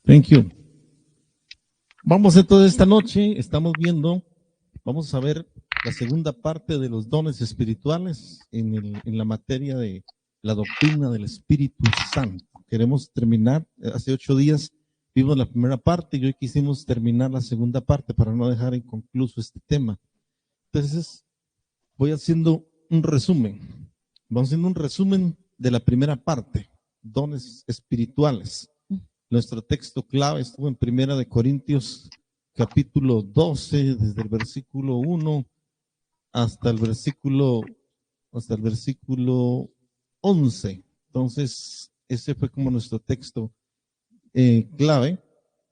Thank you. Vamos entonces esta noche, vamos a ver la segunda parte de los dones espirituales en la materia de la doctrina del Espíritu Santo. Queremos terminar, hace 8 días vimos la primera parte y hoy quisimos terminar la segunda parte para no dejar inconcluso este tema. Entonces, voy haciendo un resumen. Vamos haciendo un resumen de la primera parte, dones espirituales. Nuestro texto clave estuvo en Primera de Corintios, capítulo 12, desde el versículo 1 hasta el versículo 11. Entonces, ese fue como nuestro texto clave.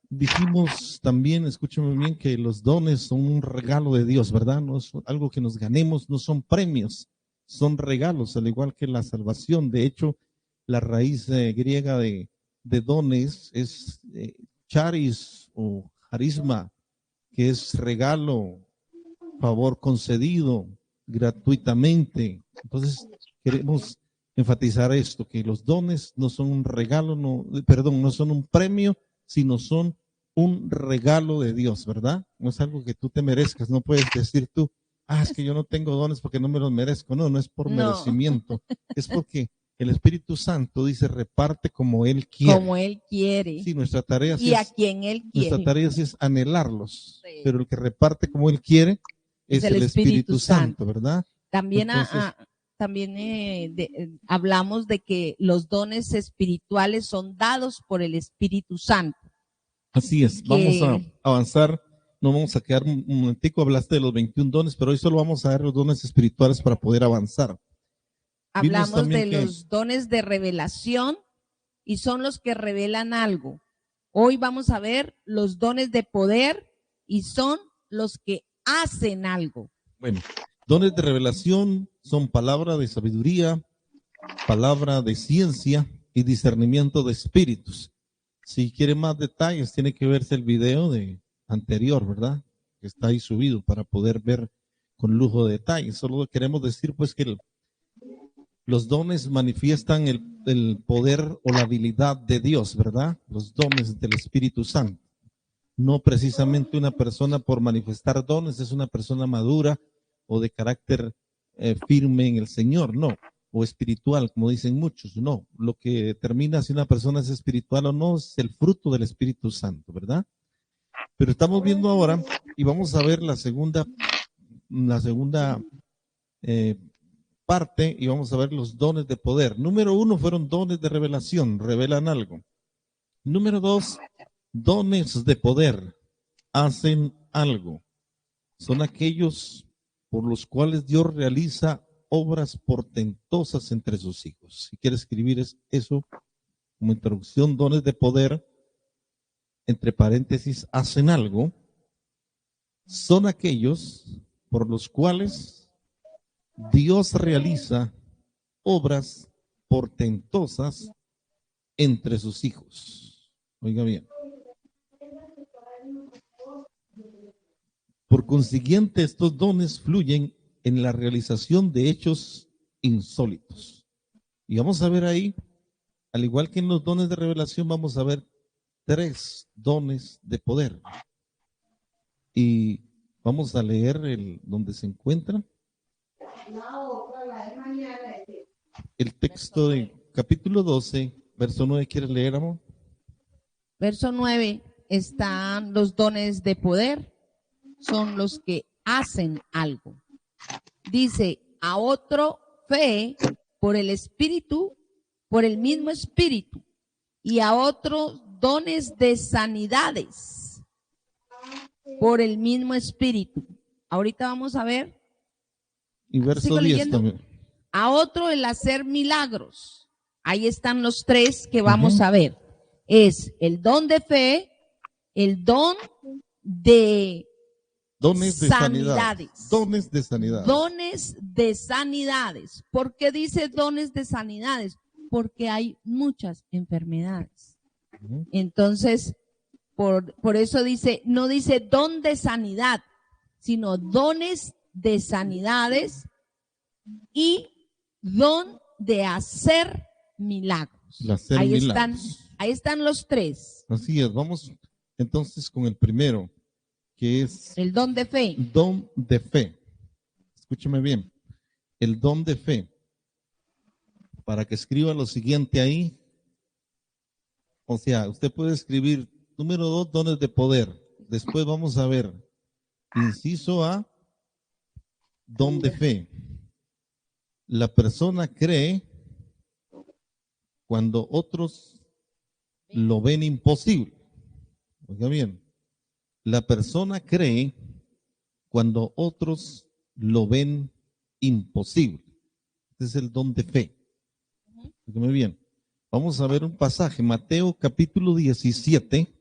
Dijimos también, escúchame bien, que los dones son un regalo de Dios, ¿verdad? No es algo que nos ganemos, no son premios, son regalos, al igual que la salvación. De hecho, la raíz griega de dones es charis o charisma, que es regalo, favor concedido gratuitamente. Entonces, queremos enfatizar esto, que los dones no son un regalo, no son un premio, sino son un regalo de Dios, ¿verdad? No es algo que tú te merezcas, no puedes decir tú, es que yo no tengo dones porque no me los merezco. No es por merecimiento, es porque el Espíritu Santo dice, reparte como Él quiere. Como Él quiere. Sí, nuestra tarea y a quien Él quiere. Nuestra tarea sí es anhelarlos, sí. Pero el que reparte como Él quiere es el Espíritu Santo, ¿verdad? También, hablamos de que los dones espirituales son dados por el Espíritu Santo. Así es, vamos a avanzar, no vamos a quedar un momentico, hablaste de los 21 dones, pero hoy solo vamos a ver los dones espirituales para poder avanzar. Hablamos de los dones de revelación y son los que revelan algo. Hoy vamos a ver los dones de poder y son los que hacen algo. Bueno, dones de revelación son palabra de sabiduría, palabra de ciencia y discernimiento de espíritus. Si quiere más detalles, tiene que verse el video anterior, ¿verdad? Que está ahí subido para poder ver con lujo de detalles. Solo queremos decir pues que los dones manifiestan el poder o la habilidad de Dios, ¿verdad? Los dones del Espíritu Santo. No precisamente una persona por manifestar dones es una persona madura o de carácter firme en el Señor, no. O espiritual, como dicen muchos, no. Lo que determina si una persona es espiritual o no es el fruto del Espíritu Santo, ¿verdad? Pero estamos viendo ahora y vamos a ver la segunda parte y vamos a ver los dones de poder. Número 1 fueron dones de revelación, revelan algo. Número 2, dones de poder, hacen algo. Son aquellos por los cuales Dios realiza obras portentosas entre sus hijos. Si quiere escribir eso como introducción, dones de poder, entre paréntesis, hacen algo. Son aquellos por los cuales Dios realiza obras portentosas entre sus hijos. Oiga bien. Por consiguiente, estos dones fluyen en la realización de hechos insólitos. Y vamos a ver ahí, al igual que en los dones de revelación, vamos a ver 3 dones de poder. Y vamos a leer donde se encuentra. El texto de capítulo 12, verso 9, ¿quieres leer, amor? Verso 9, están los dones de poder, son los que hacen algo. Dice, a otro fe por el Espíritu, por el mismo Espíritu, y a otros dones de sanidades por el mismo Espíritu. Ahorita vamos a ver. Y verso 10 también. A otro el hacer milagros. Ahí están los 3 que vamos a ver. Es el don de fe, el don de dones de sanidades. Dones de sanidades. Dones de sanidades. ¿Por qué dice dones de sanidades? Porque hay muchas enfermedades. Entonces, por eso dice, no dice don de sanidad, sino dones de sanidades y don de hacer milagros. El hacer milagros. Ahí están los tres. Así es, vamos entonces con el primero, que es el don de fe. Don de fe. Escúcheme bien, el don de fe. Para que escriba lo siguiente ahí. O sea, usted puede escribir número 2, dones de poder. Después vamos a ver, inciso A, don de fe. La persona cree cuando otros lo ven imposible. Oiga bien, la persona cree cuando otros lo ven imposible. Este es el don de fe. Oígame bien. Vamos a ver un pasaje, Mateo capítulo 17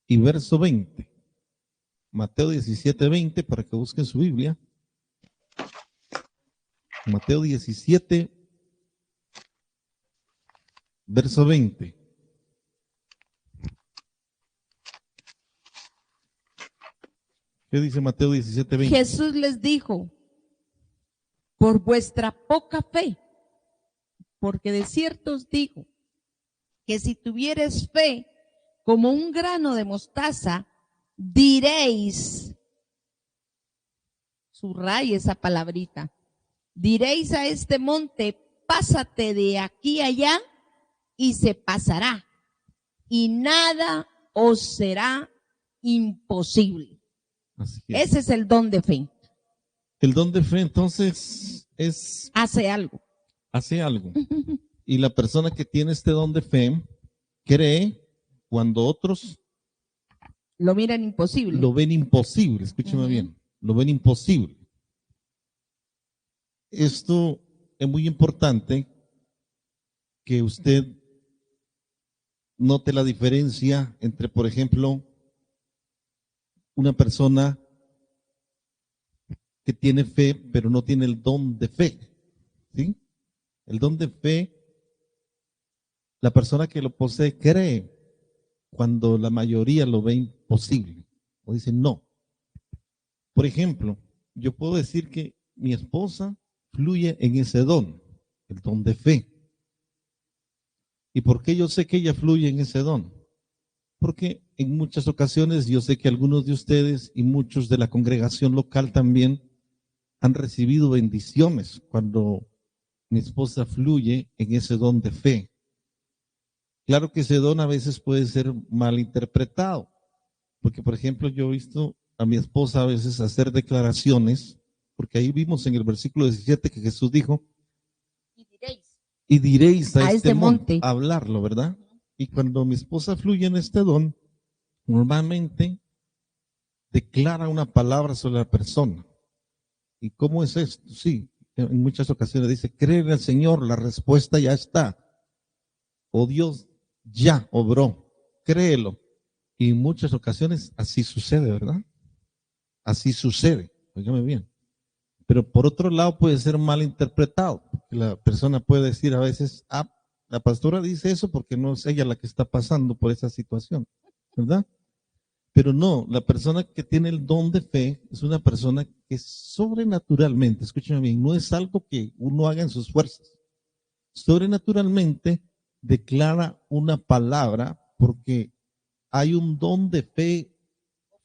y verso 20. Mateo 17, 20, para que busquen su Biblia. Mateo 17, verso 20. ¿Qué dice Mateo 17, 20? Jesús les dijo, por vuestra poca fe, porque de cierto os digo que si tuvieres fe como un grano de mostaza, diréis, subraya esa palabrita, diréis a este monte, pásate de aquí a allá y se pasará, y nada os será imposible. Así es. Ese es el don de fe. El don de fe entonces hace algo. Hace algo. Y la persona que tiene este don de fe cree cuando otros lo miran imposible. Lo ven imposible, escúcheme bien, lo ven imposible. Esto es muy importante que usted note la diferencia entre, por ejemplo, una persona que tiene fe, pero no tiene el don de fe. ¿Sí? El don de fe, la persona que lo posee cree cuando la mayoría lo ve imposible. O dice no. Por ejemplo, yo puedo decir que mi esposa fluye en ese don, el don de fe. ¿Y por qué yo sé que ella fluye en ese don? Porque en muchas ocasiones yo sé que algunos de ustedes y muchos de la congregación local también han recibido bendiciones cuando mi esposa fluye en ese don de fe. Claro que ese don a veces puede ser mal interpretado, porque por ejemplo yo he visto a mi esposa a veces hacer declaraciones, porque ahí vimos en el versículo 17 que Jesús dijo, y diréis a este monte, hablarlo, ¿verdad? Y cuando mi esposa fluye en este don, normalmente declara una palabra sobre la persona. ¿Y cómo es esto? Sí, en muchas ocasiones dice, cree en el Señor, la respuesta ya está. O Dios ya obró, créelo. Y en muchas ocasiones así sucede, ¿verdad? Así sucede, óigame bien. Pero por otro lado puede ser mal interpretado. La persona puede decir a veces, la pastora dice eso porque no es ella la que está pasando por esa situación, ¿verdad? Pero no, la persona que tiene el don de fe es una persona que sobrenaturalmente, escúchame bien, no es algo que uno haga en sus fuerzas. Sobrenaturalmente declara una palabra porque hay un don de fe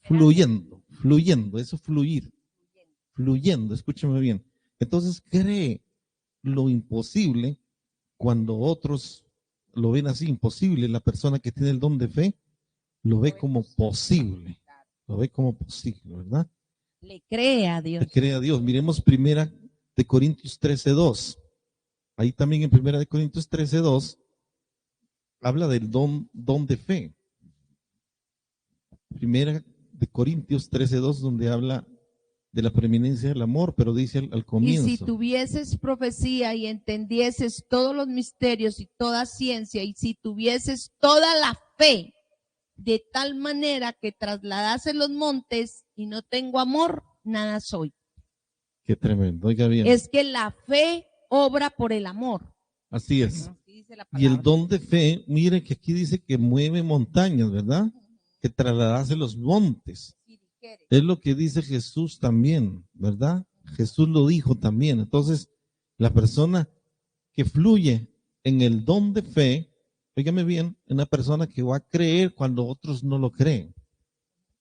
fluyendo, eso fluyendo, escúchame bien. Entonces cree lo imposible cuando otros lo ven así imposible. La persona que tiene el don de fe lo ve como posible, ¿verdad? Le cree a Dios. Le cree a Dios. Miremos primera de Corintios 13:2. Ahí también en primera de Corintios 13:2 habla del don de fe. Primera de Corintios 13:2, donde habla de la preeminencia del amor, pero dice al comienzo. Y si tuvieses profecía y entendieses todos los misterios y toda ciencia, y si tuvieses toda la fe, de tal manera que trasladase los montes y no tengo amor, nada soy. Qué tremendo, oiga bien. Es que la fe obra por el amor. Así es. Y el don de fe, mire que aquí dice que mueve montañas, ¿verdad? Que trasladase los montes. Es lo que dice Jesús también, ¿verdad? Jesús lo dijo también. Entonces, la persona que fluye en el don de fe, óigame bien, una persona que va a creer cuando otros no lo creen.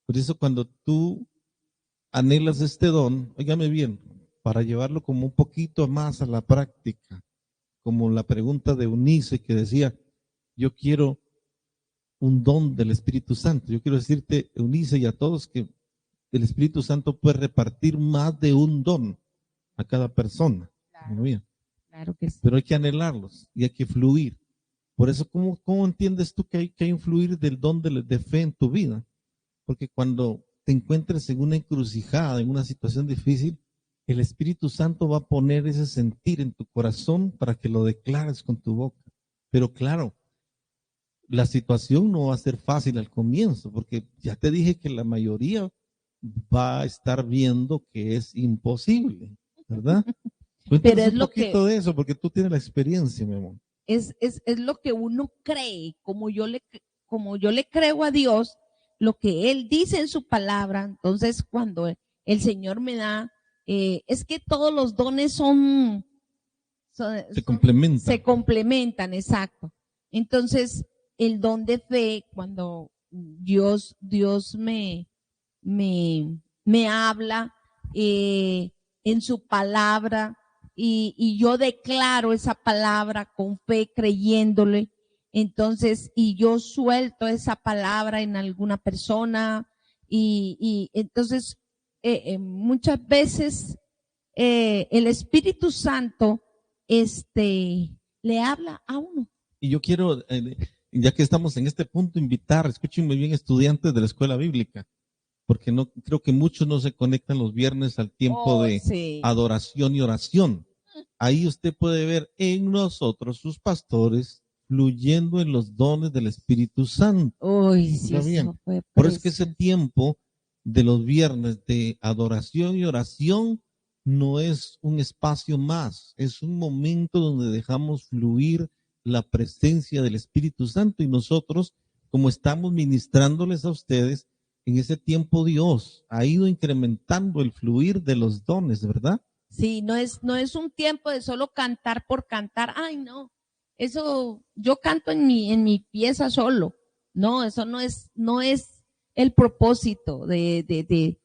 Por eso cuando tú anhelas este don, óigame bien, para llevarlo como un poquito más a la práctica, como la pregunta de Eunice que decía, yo quiero un don del Espíritu Santo. Yo quiero decirte, Eunice, y a todos que el Espíritu Santo puede repartir más de un don a cada persona. Claro, claro que sí. Pero hay que anhelarlos y hay que fluir. Por eso, ¿cómo entiendes tú que hay que influir del don de fe en tu vida? Porque cuando te encuentres en una encrucijada, en una situación difícil, el Espíritu Santo va a poner ese sentir en tu corazón para que lo declares con tu boca. Pero claro, la situación no va a ser fácil al comienzo, porque ya te dije que la mayoría va a estar viendo que es imposible, ¿verdad? Pero Cuéntanos es un lo poquito que de eso, porque tú tienes la experiencia, mi amor. es lo que uno cree, como yo le creo a Dios, lo que Él dice en su palabra. Entonces, cuando el Señor me da, es que todos los dones Se complementa. se complementan, exacto. Entonces, el don de fe, cuando Dios me habla en su palabra y yo declaro esa palabra con fe, creyéndole. Entonces, y yo suelto esa palabra en alguna persona y entonces muchas veces el Espíritu Santo le habla a uno. Y yo quiero, ya que estamos en este punto, invitar, escúchenme bien, estudiantes de la escuela bíblica, porque no creo que muchos no se conectan los viernes al tiempo de Sí. adoración y oración. Ahí usted puede ver en nosotros, sus pastores, fluyendo en los dones del Espíritu Santo. Uy, sí, Está bien. eso fue Por eso es que ese precioso. tiempo de los viernes de adoración y oración no es un espacio más, es un momento donde dejamos fluir la presencia del Espíritu Santo y nosotros, como estamos ministrándoles a ustedes, en ese tiempo Dios ha ido incrementando el fluir de los dones, ¿verdad? Sí, no es un tiempo de solo cantar por cantar. Ay, no. Eso yo canto en mi pieza solo. No, eso no es el propósito Yo les de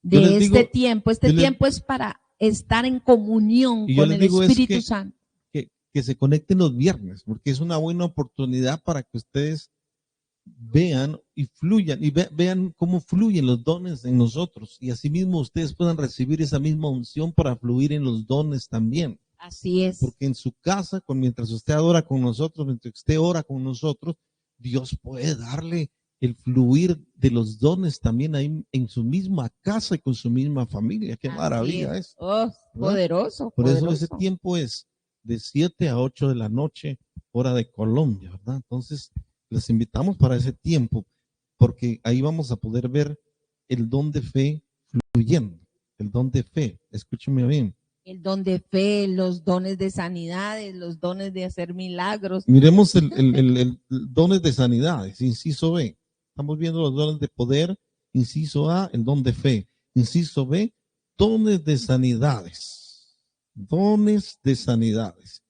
este digo, tiempo. Este yo les, tiempo es para estar en comunión y yo con les el digo es Espíritu Santo. que se conecten los viernes, porque es una buena oportunidad para que ustedes vean y fluyan y vean cómo fluyen los dones en nosotros y asimismo ustedes puedan recibir esa misma unción para fluir en los dones también. Así es. Porque en su casa, mientras usted adora con nosotros, mientras usted ora con nosotros, Dios puede darle el fluir de los dones también ahí en su misma casa y con su misma familia. Qué maravilla es. Oh, poderoso, Por eso ese poderoso. tiempo es de 7 a 8 de la noche, hora de Colombia, ¿verdad? Entonces, les invitamos para ese tiempo, porque ahí vamos a poder ver el don de fe fluyendo, el don de fe, escúcheme bien. El don de fe, los dones de sanidades, los dones de hacer milagros. Miremos el dones de sanidades, inciso B. Estamos viendo los dones de poder, inciso A, el don de fe. Inciso B, dones de sanidades. Dones de sanidades.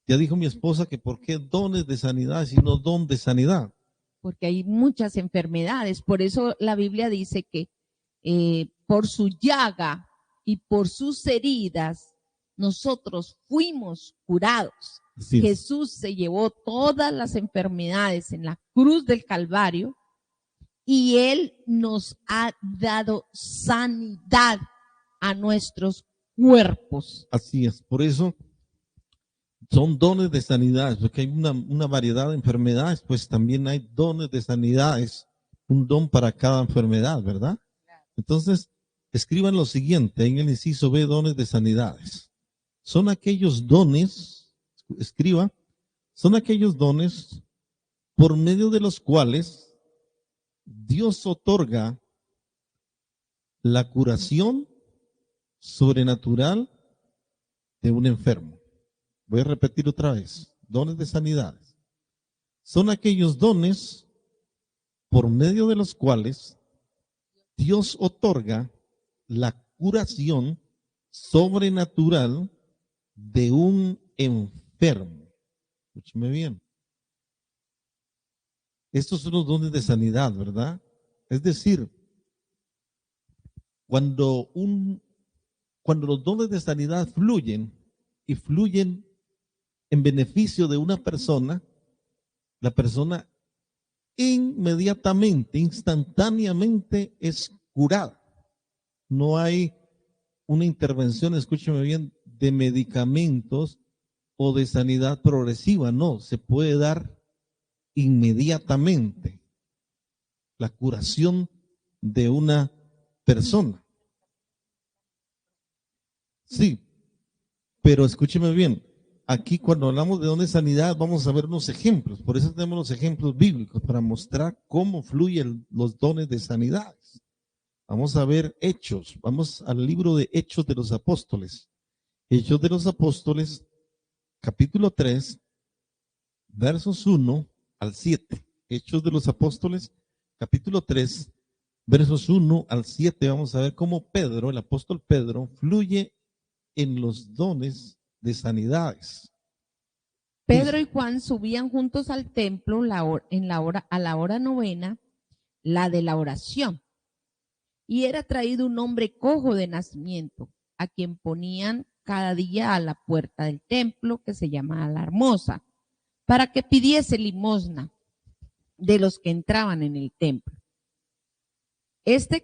Ya dijo mi esposa que por qué dones de sanidades y no don de sanidad. Porque hay muchas enfermedades. Por eso la Biblia dice que por su llaga y por sus heridas nosotros fuimos curados. Jesús se llevó todas las enfermedades en la cruz del Calvario y Él nos ha dado sanidad a nuestros cuerpos. Así es, por eso son dones de sanidades, porque hay una variedad de enfermedades, pues también hay dones de sanidades, un don para cada enfermedad, ¿verdad? Entonces, escriban lo siguiente, en el inciso B, dones de sanidades. Son aquellos dones, escriba, son aquellos dones por medio de los cuales Dios otorga la curación sobrenatural de un enfermo. Voy a repetir otra vez, dones de sanidades. Son aquellos dones por medio de los cuales Dios otorga la curación sobrenatural de un enfermo. Escúcheme bien. Estos son los dones de sanidad, ¿verdad? Es decir, cuando los dones de sanidad fluyen y fluyen en beneficio de una persona, la persona inmediatamente, instantáneamente es curada. No hay una intervención, escúcheme bien, de medicamentos o de sanidad progresiva, no, se puede dar inmediatamente la curación de una persona. Sí, pero escúcheme bien, aquí cuando hablamos de dones de sanidad vamos a ver unos ejemplos, por eso tenemos los ejemplos bíblicos para mostrar cómo fluyen los dones de sanidad. Vamos a ver Hechos, vamos al libro de Hechos de los Apóstoles. Hechos de los Apóstoles, capítulo 3, versos 1 al 7. Hechos de los Apóstoles, capítulo 3, versos 1 al 7. Vamos a ver cómo Pedro, el apóstol Pedro, fluye en los dones de sanidades. Pedro y Juan subían juntos al templo a la hora novena, la de la oración. Y era traído un hombre cojo de nacimiento, a quien ponían cada día a la puerta del templo, que se llamaba la Hermosa, para que pidiese limosna de los que entraban en el templo.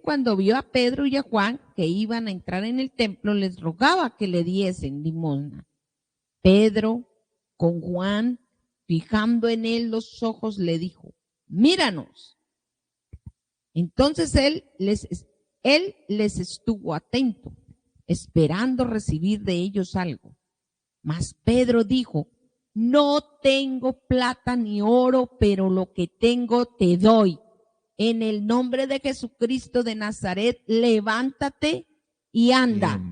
Cuando vio a Pedro y a Juan que iban a entrar en el templo, les rogaba que le diesen limosna. Pedro, con Juan, fijando en él los ojos, le dijo: míranos. Entonces él les estuvo atento, esperando recibir de ellos algo. Mas Pedro dijo: no tengo plata ni oro, pero lo que tengo te doy. En el nombre de Jesucristo de Nazaret, levántate y anda.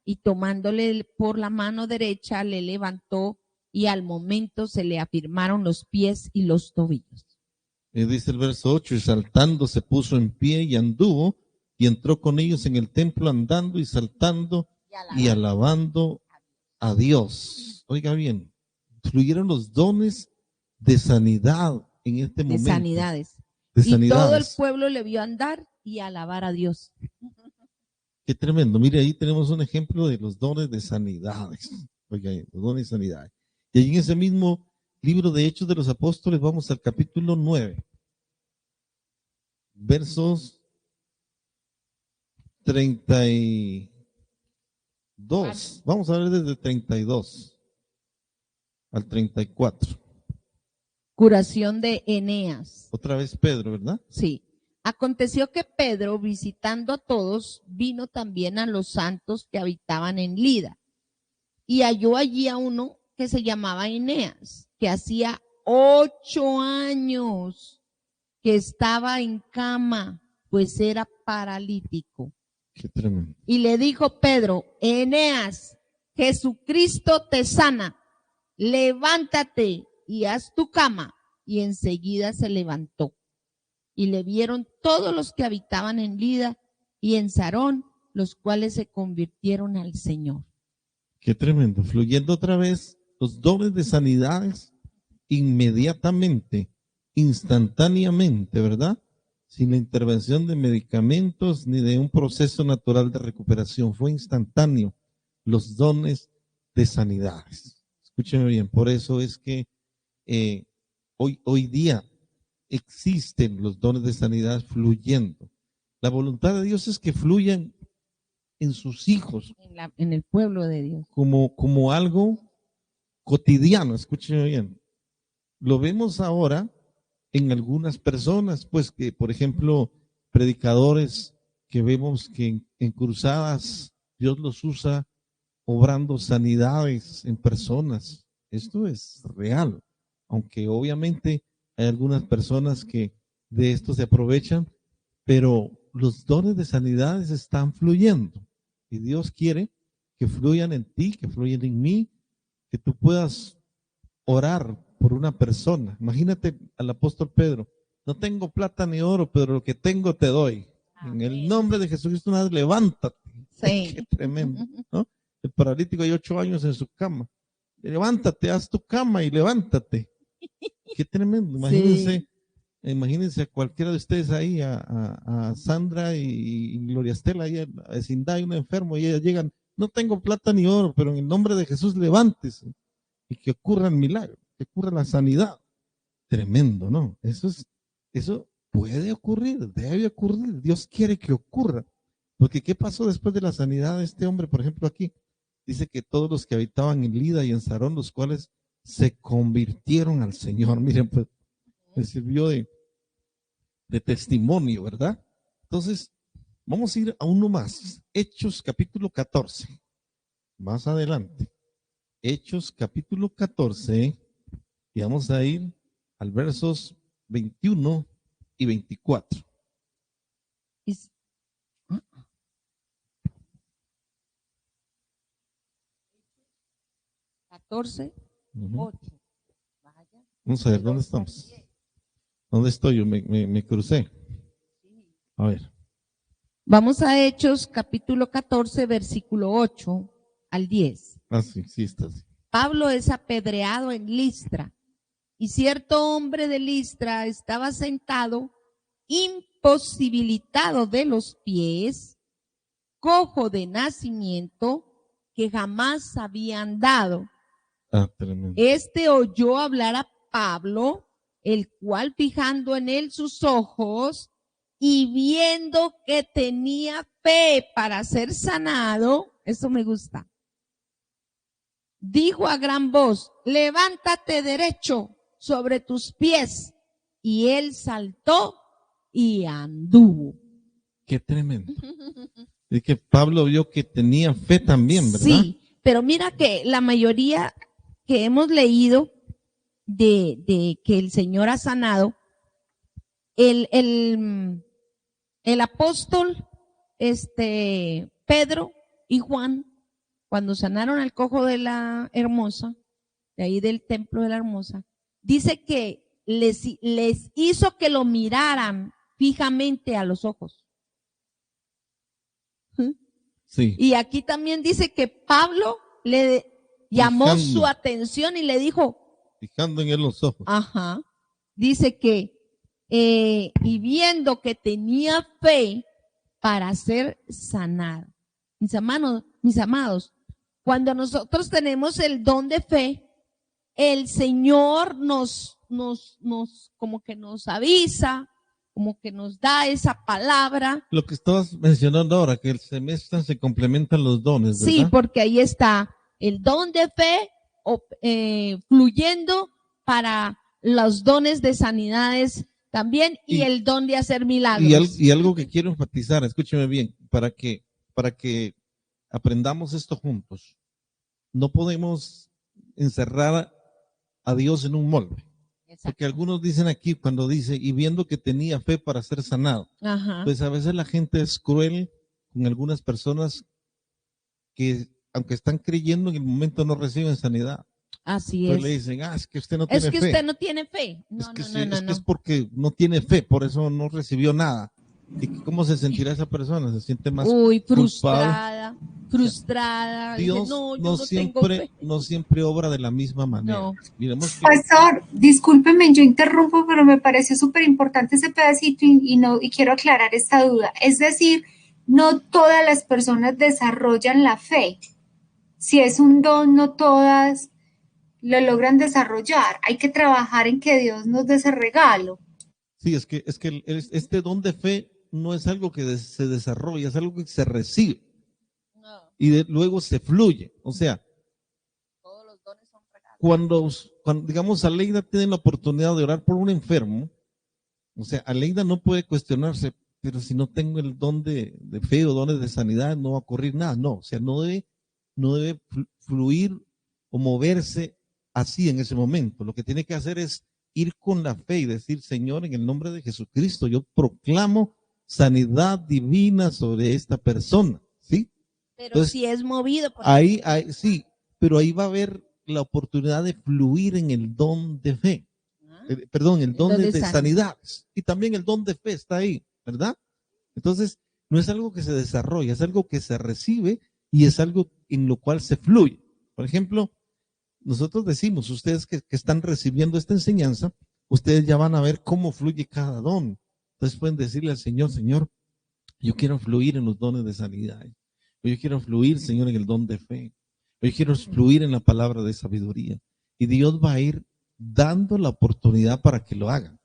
Y tomándole por la mano derecha, le levantó, y al momento se le afirmaron los pies y los tobillos. Y dice el verso 8, y saltando se puso en pie y anduvo, y entró con ellos en el templo andando y saltando y alabando a Dios. Oiga bien, fluyeron los dones de sanidad en este momento. De sanidades. De y sanidades. Todo el pueblo le vio andar y alabar a Dios. Qué tremendo. Mire, ahí tenemos un ejemplo de los dones de sanidades. Oiga, los dones de sanidades. Y ahí en ese mismo libro de Hechos de los Apóstoles vamos al capítulo 9, versos 32. Vamos a ver desde el 32 al 34. Curación de Eneas. Otra vez Pedro, ¿verdad? Sí. Aconteció que Pedro, visitando a todos, vino también a los santos que habitaban en Lida, y halló allí a uno que se llamaba Eneas, que hacía 8 años que estaba en cama, pues era paralítico. Qué tremendo. Y le dijo Pedro: Eneas, Jesucristo te sana, levántate y haz tu cama. Y enseguida se levantó. Y le vieron todos los que habitaban en Lida y en Sarón, los cuales se convirtieron al Señor. Qué tremendo. Fluyendo otra vez los dones de sanidades inmediatamente, instantáneamente, ¿verdad? Sin la intervención de medicamentos ni de un proceso natural de recuperación. Fue instantáneo los dones de sanidades. Escúcheme bien, por eso es que hoy día existen los dones de sanidad fluyendo. La voluntad de Dios es que fluyan en sus hijos. En el pueblo de Dios. Como algo cotidiano, escúcheme bien. Lo vemos ahora en algunas personas, pues que, por ejemplo, predicadores que vemos que en cruzadas Dios los usa obrando sanidades en personas. Esto es real, aunque obviamente hay algunas personas que de esto se aprovechan, pero los dones de sanidades están fluyendo y Dios quiere que fluyan en ti, que fluyan en mí, que tú puedas orar por una persona. Imagínate al apóstol Pedro: no tengo plata ni oro, pero lo que tengo te doy. En el nombre de Jesucristo, levántate. Sí. Qué tremendo, ¿no? El paralítico hay 8 años en su cama levántate, haz tu cama y levántate. Qué tremendo, Sí. imagínense a cualquiera de ustedes ahí, a Sandra y Gloria Estela, ahí a la vecindad, hay un enfermo y ellas llegan, no tengo plata ni oro, pero en el nombre de Jesús levántese y que ocurra el milagro, que ocurra la sanidad. Tremendo, ¿no? Eso puede ocurrir, debe ocurrir, Dios quiere que ocurra. Porque ¿qué pasó después de la sanidad de este hombre? Por ejemplo, aquí dice que todos los que habitaban en Lida y en Sarón, los cuales se convirtieron al Señor. Miren, pues me sirvió de testimonio, ¿verdad? Entonces, vamos a ir a uno más. Hechos capítulo 14. Más adelante. Hechos capítulo 14. Y vamos a ir al versos 21 y 24. Y- 14, Ujú. 8. Vaya. Vamos a ver, De ¿dónde 2 al estamos? 10. ¿Dónde estoy? Yo me crucé. A ver. Vamos a Hechos capítulo 14, versículo 8 al 10. Ah, sí, sí, está así. Pablo es apedreado en Listra, y cierto hombre de Listra estaba sentado, imposibilitado de los pies, cojo de nacimiento, que jamás había andado. Ah, tremendo. Este oyó hablar a Pablo, el cual, fijando en él sus ojos y viendo que tenía fe para ser sanado, eso me gusta, dijo a gran voz: levántate derecho sobre tus pies. Y él saltó y anduvo. Qué tremendo. Es que Pablo vio que tenía fe también, ¿verdad? Sí, pero mira que la mayoría que hemos leído de que el Señor ha sanado, el apóstol Pedro y Juan, cuando sanaron al cojo de la hermosa, de ahí del templo de la hermosa, dice que les hizo que lo miraran fijamente a los ojos. Sí. Y aquí también dice que Pablo le llamó Fijando. su atención y le dijo, Fijando en él los ojos. ajá, dice que, y viendo que tenía fe para ser sanado. Mis amados, cuando nosotros tenemos el don de fe, el Señor como que nos avisa, como que nos da esa palabra. Lo que estabas mencionando ahora, que se mezclan, se complementan los dones, ¿verdad? Sí, porque ahí está el don de fe fluyendo para los dones de sanidades también y el don de hacer milagros. Y algo que quiero enfatizar, escúcheme bien, para que aprendamos esto juntos. No podemos encerrar a Dios en un molde. Exacto. Porque algunos dicen aquí, cuando dice, y viendo que tenía fe para ser sanado, Ajá. Pues a veces la gente es cruel con algunas personas que, aunque están creyendo, en el momento no reciben sanidad. Así Entonces es. le dicen, es que usted no tiene fe. Es que usted no tiene fe. No, es que, no. es que es porque no tiene fe, por eso no recibió nada. ¿Y cómo se sentirá esa persona? Se siente más frustrada, frustrada. Dios dice, no, yo no, no siempre, tengo fe. no siempre obra de la misma manera. No. Miremos que... Pastor, discúlpeme, yo interrumpo, pero me pareció súper importante ese pedacito y quiero aclarar esta duda. Es decir, no todas las personas desarrollan la fe. Si es un don, no todas lo logran desarrollar. Hay que trabajar en que Dios nos dé ese regalo. Sí, es que este don de fe no es algo que se desarrolla, es algo que se recibe. No. Y luego se fluye. O sea, todos los dones son regalos. Cuando digamos, Aleida tiene la oportunidad de orar por un enfermo, o sea, Aleida no puede cuestionarse, pero si no tengo el don de fe o dones de sanidad, no va a ocurrir nada. No, o sea, no debe fluir o moverse así en ese momento. Lo que tiene que hacer es ir con la fe y decir, Señor, en el nombre de Jesucristo, yo proclamo sanidad divina sobre esta persona, ¿sí? Pero entonces, si es movido por ahí, sí, pero ahí va a haber la oportunidad de fluir en el don de fe. Perdón, el don de sanidades. Y también el don de fe está ahí, ¿verdad? Entonces, no es algo que se desarrolla, es algo que se recibe y es algo en lo cual se fluye. Por ejemplo, nosotros decimos, ustedes que están recibiendo esta enseñanza, ustedes ya van a ver cómo fluye cada don. Entonces pueden decirle al Señor, Señor, yo quiero fluir en los dones de sanidad. Yo quiero fluir, Señor, en el don de fe. Yo quiero fluir en la palabra de sabiduría. Y Dios va a ir dando la oportunidad para que lo hagan.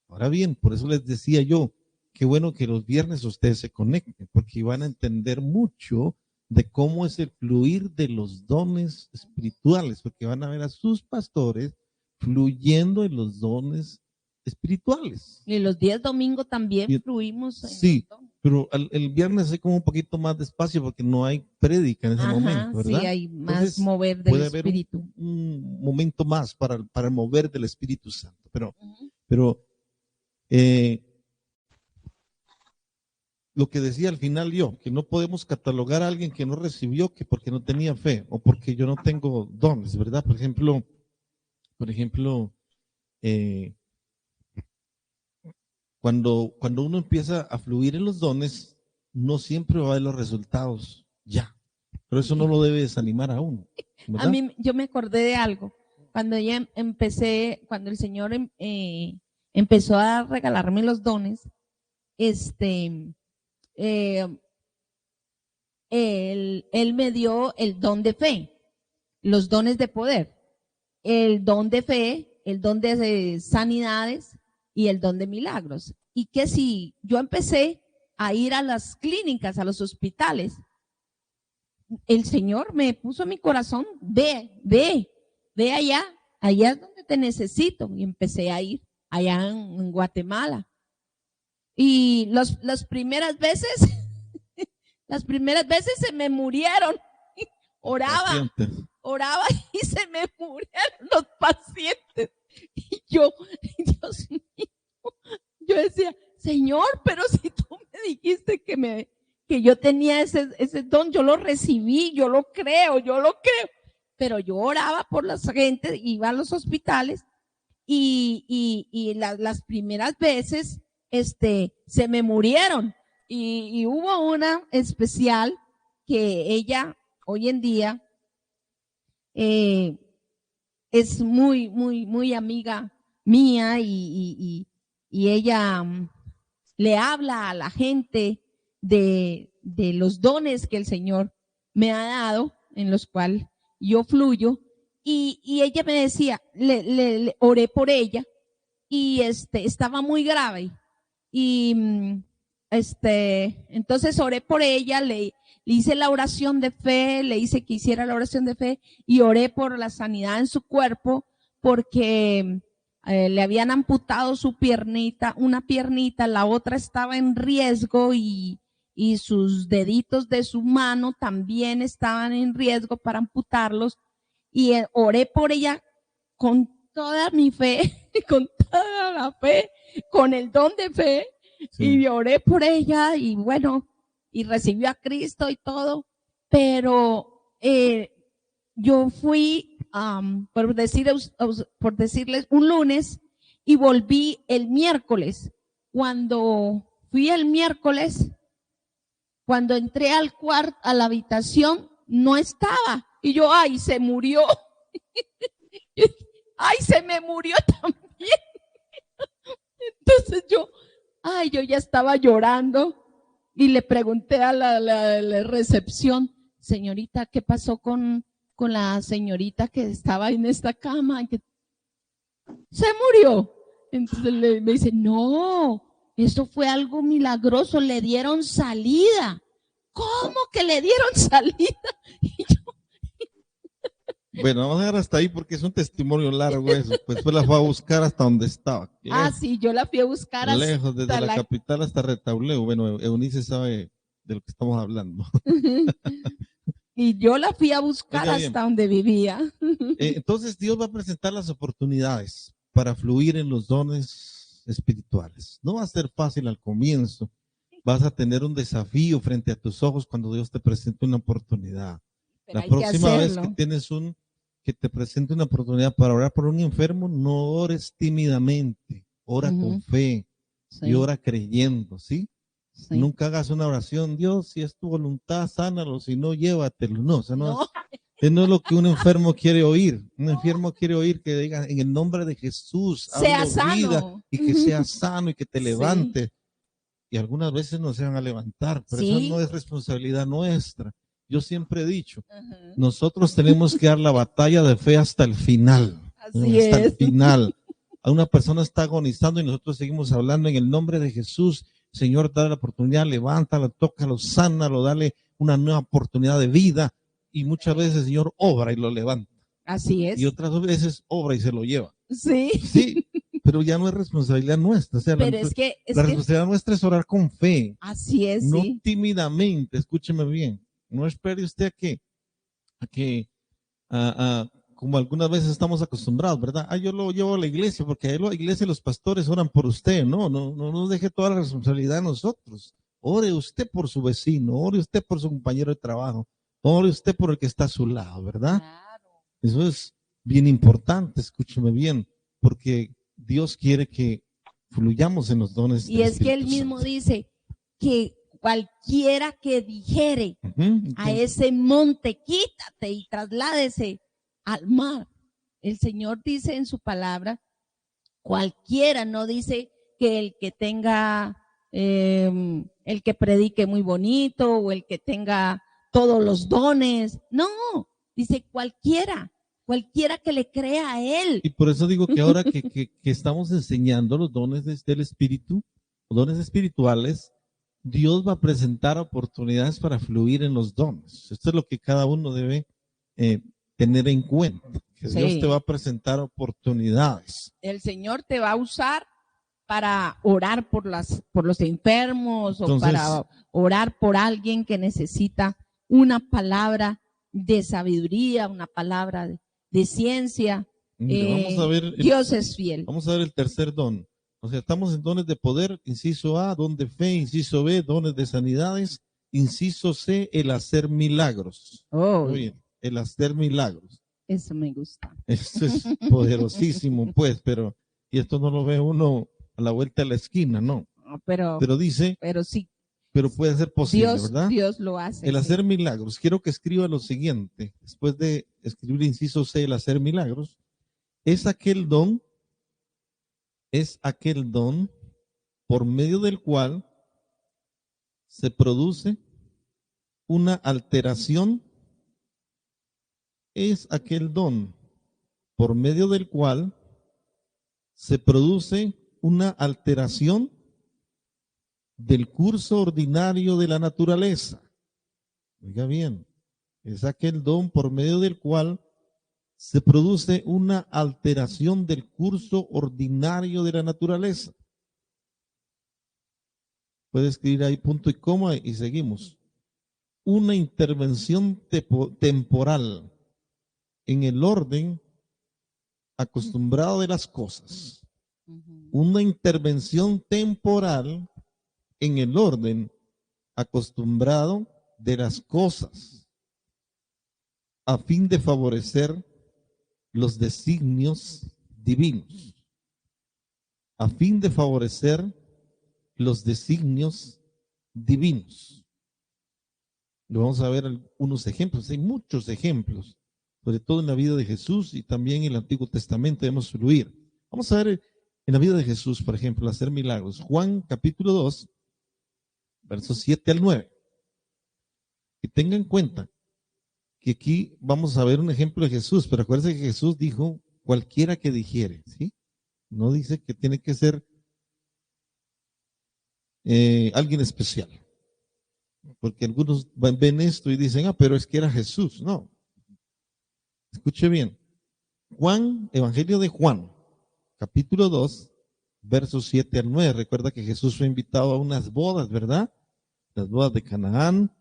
Ahora bien, por eso les decía yo, qué bueno que los viernes ustedes se conecten, porque van a entender mucho de cómo es el fluir de los dones espirituales, porque van a ver a sus pastores fluyendo en los dones espirituales. Y los días domingos también Y, fluimos. Sí, pero el viernes es como un poquito más despacio porque no hay prédica en ese momento, ¿verdad? Sí, hay más Entonces, mover del puede haber Espíritu. un momento más para mover del Espíritu Santo, pero lo que decía al final yo, que no podemos catalogar a alguien que no recibió que porque no tenía fe o porque yo no tengo dones, ¿verdad? Por ejemplo, cuando uno empieza a fluir en los dones, no siempre va a ver los resultados ya, pero eso no lo debe desanimar a uno, ¿verdad? A mí, yo me acordé de algo, cuando ya empecé, cuando el Señor empezó a regalarme los dones, él me dio el don de fe, los dones de poder, el don de fe, el don de sanidades y el don de milagros. Y que si yo empecé a ir a las clínicas, a los hospitales, el Señor me puso en mi corazón, ve allá es donde te necesito. Y empecé a ir allá en Guatemala. Y las primeras veces se me murieron. Oraba y se me murieron los pacientes. Y yo, Dios mío, yo decía, Señor, pero si tú me dijiste que yo tenía ese don, yo lo recibí, yo lo creo. Pero yo oraba por la gente, iba a los hospitales y las primeras veces se me murieron. Y hubo una especial que ella hoy en día es muy, muy, muy amiga mía y ella le habla a la gente de los dones que el Señor me ha dado, en los cuales yo fluyo, y ella me decía, le oré por ella, y estaba muy grave, y entonces oré por ella, le hice la oración de fe, le hice que hiciera la oración de fe, y oré por la sanidad en su cuerpo, porque le habían amputado su piernita, una piernita, la otra estaba en riesgo y sus deditos de su mano también estaban en riesgo para amputarlos, y oré por ella con toda mi fe, con toda la fe, con el don de fe, y oré por ella y bueno, y recibió a Cristo y todo, pero yo fui, por decirles, un lunes y volví el miércoles. Cuando fui el miércoles, cuando entré al cuarto, a la habitación, no estaba. Y yo, ay, se murió. Ay, se me murió también. Entonces yo ya estaba llorando y le pregunté a la recepción, señorita, ¿qué pasó con la señorita que estaba en esta cama? Que se murió. Entonces me dice, no, eso fue algo milagroso, le dieron salida. ¿Cómo que le dieron salida? Y yo, bueno, vamos a dejar hasta ahí porque es un testimonio largo eso. Pues la fue a buscar hasta donde estaba. Sí, yo la fui a buscar lejos, desde la capital hasta Retauleu. Bueno, Eunice sabe de lo que estamos hablando. Y yo la fui a buscar hasta donde vivía. Entonces Dios va a presentar las oportunidades para fluir en los dones espirituales. No va a ser fácil al comienzo. Vas a tener un desafío frente a tus ojos cuando Dios te presente una oportunidad. Pero la próxima vez que te presente una oportunidad para orar por un enfermo, no ores tímidamente, ora con fe y ora creyendo, ¿sí? Nunca hagas una oración, Dios, si es tu voluntad, sánalo, si no, llévatelo. No, o sea, no. No es lo que un enfermo quiere oír. Un enfermo quiere oír que diga en el nombre de Jesús, sea hablo sano. vida y que sea sano y que te Sí. levante. Y algunas veces no se van a levantar, pero Sí. eso no es responsabilidad nuestra. Yo siempre he dicho, Ajá. nosotros tenemos que dar la batalla de fe hasta el final. Así Hasta el es. final. A una persona está agonizando y nosotros seguimos hablando en el nombre de Jesús. Señor, dale la oportunidad, levántalo, tócalo, sánalo, dale una nueva oportunidad de vida. Y muchas veces el Señor obra y lo levanta. Así es. Y otras veces obra y se lo lleva. Sí. Sí, pero ya no es responsabilidad nuestra. O sea, Pero es que la responsabilidad nuestra es orar con fe. así es, No sí. tímidamente, escúcheme bien. No espere usted como algunas veces estamos acostumbrados, ¿verdad? Yo lo llevo a la iglesia porque ahí la iglesia y los pastores oran por usted. No deje toda la responsabilidad a nosotros. Ore usted por su vecino, ore usted por su compañero de trabajo, ore usted por el que está a su lado, ¿verdad? Claro. Eso es bien importante, escúcheme bien, porque Dios quiere que fluyamos en los dones Y del es que él Espíritu mismo Santo. dice que cualquiera que dijere Ujú. a ese monte, quítate y trasládese al mar. El Señor dice en su palabra, cualquiera, no dice que el que tenga, el que predique muy bonito o el que tenga todos los dones. No, dice cualquiera que le crea a él. Y por eso digo que ahora que estamos enseñando los dones del Espíritu, los dones espirituales, Dios va a presentar oportunidades para fluir en los dones. Esto es lo que cada uno debe tener en cuenta, que Sí. Dios te va a presentar oportunidades. El Señor te va a usar para orar por los enfermos. Entonces, o para orar por alguien que necesita una palabra de sabiduría, una palabra de ciencia. Vamos a ver Dios es fiel. Vamos a ver el tercer don. O sea, estamos en dones de poder, inciso A, don de fe, inciso B, dones de sanidades, inciso C, el hacer milagros. Oh, muy bien, el hacer milagros. Eso me gusta. Esto es poderosísimo, pues, y esto no lo ve uno a la vuelta de la esquina, no. Pero dice, pero sí. Pero puede ser posible, ¿verdad? Dios lo hace. El hacer milagros. Quiero que escriba lo siguiente, después de escribir inciso C, el hacer milagros, es aquel don por medio del cual se produce una alteración. Es aquel don por medio del cual se produce una alteración del curso ordinario de la naturaleza. Oiga bien, es aquel don por medio del cual se produce una alteración del curso ordinario de la naturaleza. Puede escribir ahí punto y coma y seguimos. Una intervención temporal en el orden acostumbrado de las cosas. Una intervención temporal en el orden acostumbrado de las cosas, a fin de favorecer los designios divinos. A fin de favorecer los designios divinos. Lo vamos a ver unos ejemplos, hay muchos ejemplos, sobre todo en la vida de Jesús y también en el Antiguo Testamento debemos fluir. Vamos a ver en la vida de Jesús, por ejemplo, hacer milagros. Juan capítulo 2, versos 7 al 9. Y tengan en cuenta que aquí vamos a ver un ejemplo de Jesús, pero acuérdense que Jesús dijo cualquiera que dijere, ¿sí? No dice que tiene que ser alguien especial. Porque algunos ven esto y dicen, pero es que era Jesús. No. Escuche bien. Juan, Evangelio de Juan, capítulo 2, versos 7 al 9. Recuerda que Jesús fue invitado a unas bodas, ¿verdad? Las bodas de Canaán.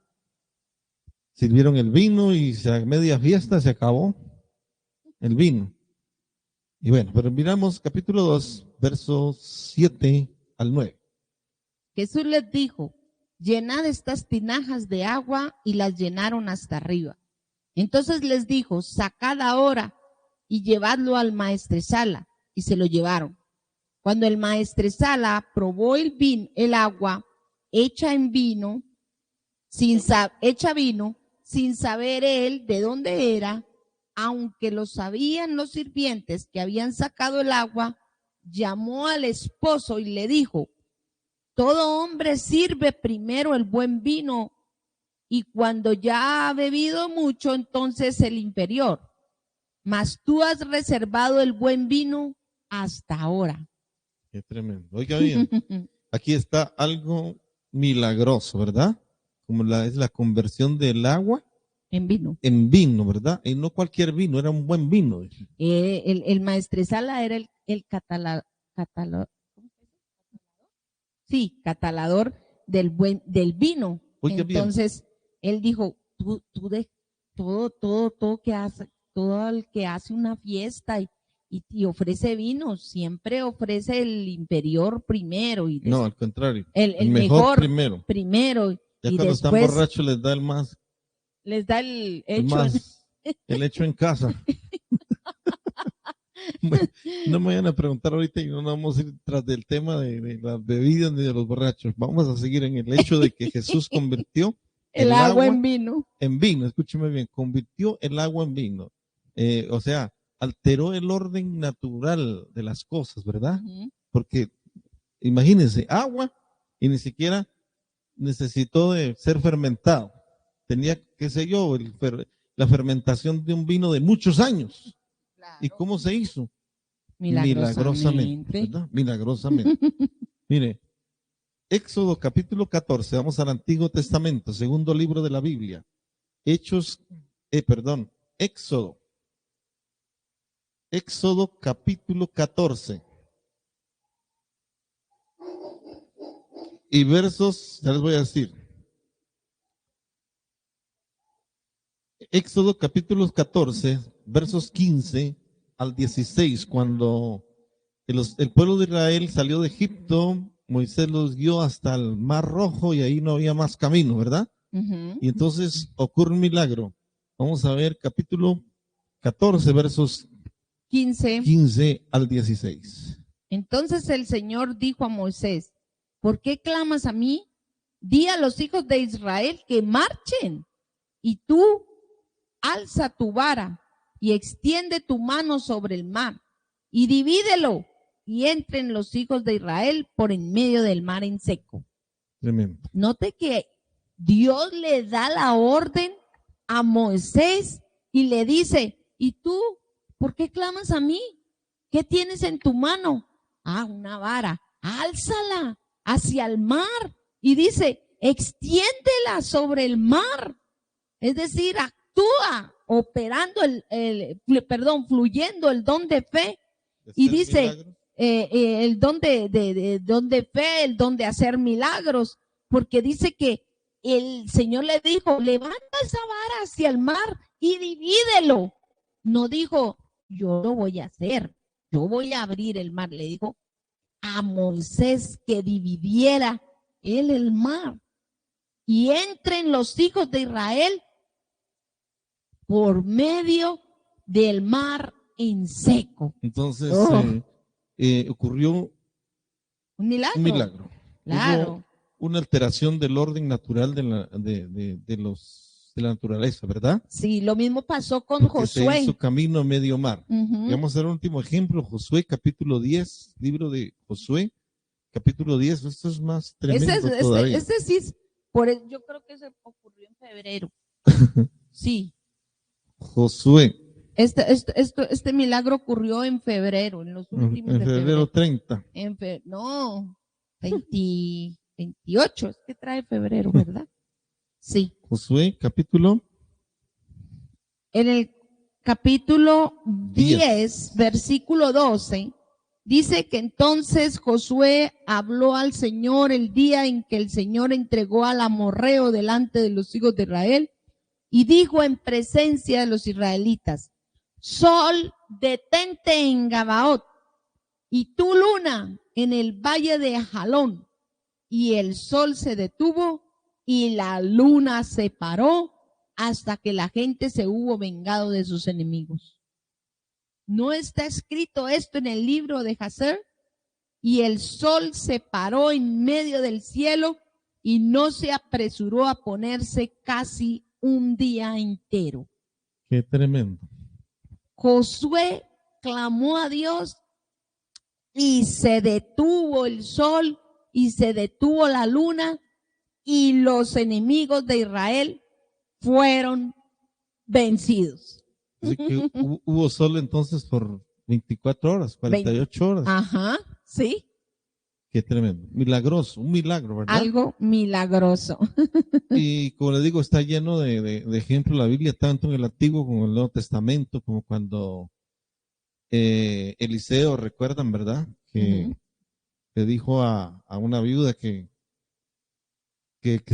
Sirvieron el vino y a media fiesta se acabó el vino. Y bueno, pero miramos capítulo 2, versos 7 al 9. Jesús les dijo, llenad estas tinajas de agua, y las llenaron hasta arriba. Entonces les dijo, sacad ahora y llevadlo al maestresala, y se lo llevaron. Cuando el maestresala probó el agua hecha vino, sin saber él de dónde era, aunque lo sabían los sirvientes que habían sacado el agua, llamó al esposo y le dijo: todo hombre sirve primero el buen vino, y cuando ya ha bebido mucho, entonces el inferior. Mas tú has reservado el buen vino hasta ahora. Qué tremendo. Oiga bien, aquí está algo milagroso, ¿verdad? Como es la conversión del agua En vino. en vino, ¿verdad? Y no cualquier vino, era un buen vino. El maestresala era el catalador del vino. Oiga bien. Entonces, él dijo, tú de todo que hace, todo el que hace una fiesta y ofrece vino, siempre ofrece el inferior primero. No, al contrario. El mejor primero. Ya y cuando después están borrachos les da el más. les da el hecho en casa. Bueno, no me vayan a preguntar ahorita y no nos vamos a ir tras del tema de las bebidas ni de los borrachos. Vamos a seguir en el hecho de que Jesús convirtió el agua en vino. En vino, escúcheme bien, convirtió el agua en vino. O sea, alteró el orden natural de las cosas, ¿verdad? Porque imagínense, agua y ni siquiera necesitó de ser fermentado. Tenía, qué sé yo, la fermentación de un vino de muchos años. Claro. ¿Y cómo se hizo? Milagrosamente, ¿verdad? Milagrosamente. Mire, Éxodo capítulo 14, vamos al Antiguo Testamento, segundo libro de la Biblia. Éxodo capítulo 14. Y versos, ya les voy a decir. Éxodo capítulo 14, versos 15 al 16, cuando el pueblo de Israel salió de Egipto, Moisés los guió hasta el Mar Rojo y ahí no había más camino, ¿verdad? Y entonces ocurre un milagro. Vamos a ver capítulo 14, versos 15 al 16. Entonces el Señor dijo a Moisés: ¿por qué clamas a mí? Di a los hijos de Israel que marchen, y tú alza tu vara y extiende tu mano sobre el mar y divídelo, y entren los hijos de Israel por en medio del mar en seco. Tremendo. Note que Dios le da la orden a Moisés y le dice: ¿y tú por qué clamas a mí? ¿Qué tienes en tu mano? Ah, una vara. Álzala hacia el mar y dice: extiéndela sobre el mar. Es decir, actúa operando fluyendo el don de fe. Y dice el don de fe, el don de hacer milagros, porque dice que el Señor le dijo: levanta esa vara hacia el mar y divídelo. No dijo: yo lo voy a hacer, yo voy a abrir el mar. Le dijo a Moisés que dividiera él el mar y entren los hijos de Israel por medio del mar en seco. Entonces ocurrió un milagro. Un milagro. Claro. Hubo una alteración del orden natural de la naturaleza, ¿verdad? Sí, lo mismo pasó con Porque Josué. se hizo camino a medio mar. Y vamos a ver un último ejemplo, Josué capítulo 10, libro de Josué capítulo 10. Esto es más tremendo todavía. Este sí, yo creo que se ocurrió en febrero. Sí. Josué. Este milagro ocurrió en febrero, en los últimos en de febrero 30. No, 28, es que trae febrero, ¿verdad? Sí. Josué, capítulo. En el capítulo 10, versículo 12, dice que entonces Josué habló al Señor el día en que el Señor entregó al amorreo delante de los hijos de Israel y dijo en presencia de los israelitas: Sol, detente en Gabaot, y tú, luna, en el valle de Jalón. Y el sol se detuvo y la luna se paró hasta que la gente se hubo vengado de sus enemigos. ¿No está escrito esto en el libro de Jasher? Y el sol se paró en medio del cielo y no se apresuró a ponerse casi un día entero. Qué tremendo. Josué clamó a Dios y se detuvo el sol y se detuvo la luna y los enemigos de Israel fueron vencidos. Así que hubo sol entonces por 24 horas, 48 horas. Ajá, sí. Qué tremendo. Milagroso, un milagro, ¿verdad? Algo milagroso. Y como les digo, está lleno de ejemplos la Biblia, tanto en el Antiguo como en el Nuevo Testamento, como cuando Eliseo, recuerdan, ¿verdad? Que le dijo a una viuda que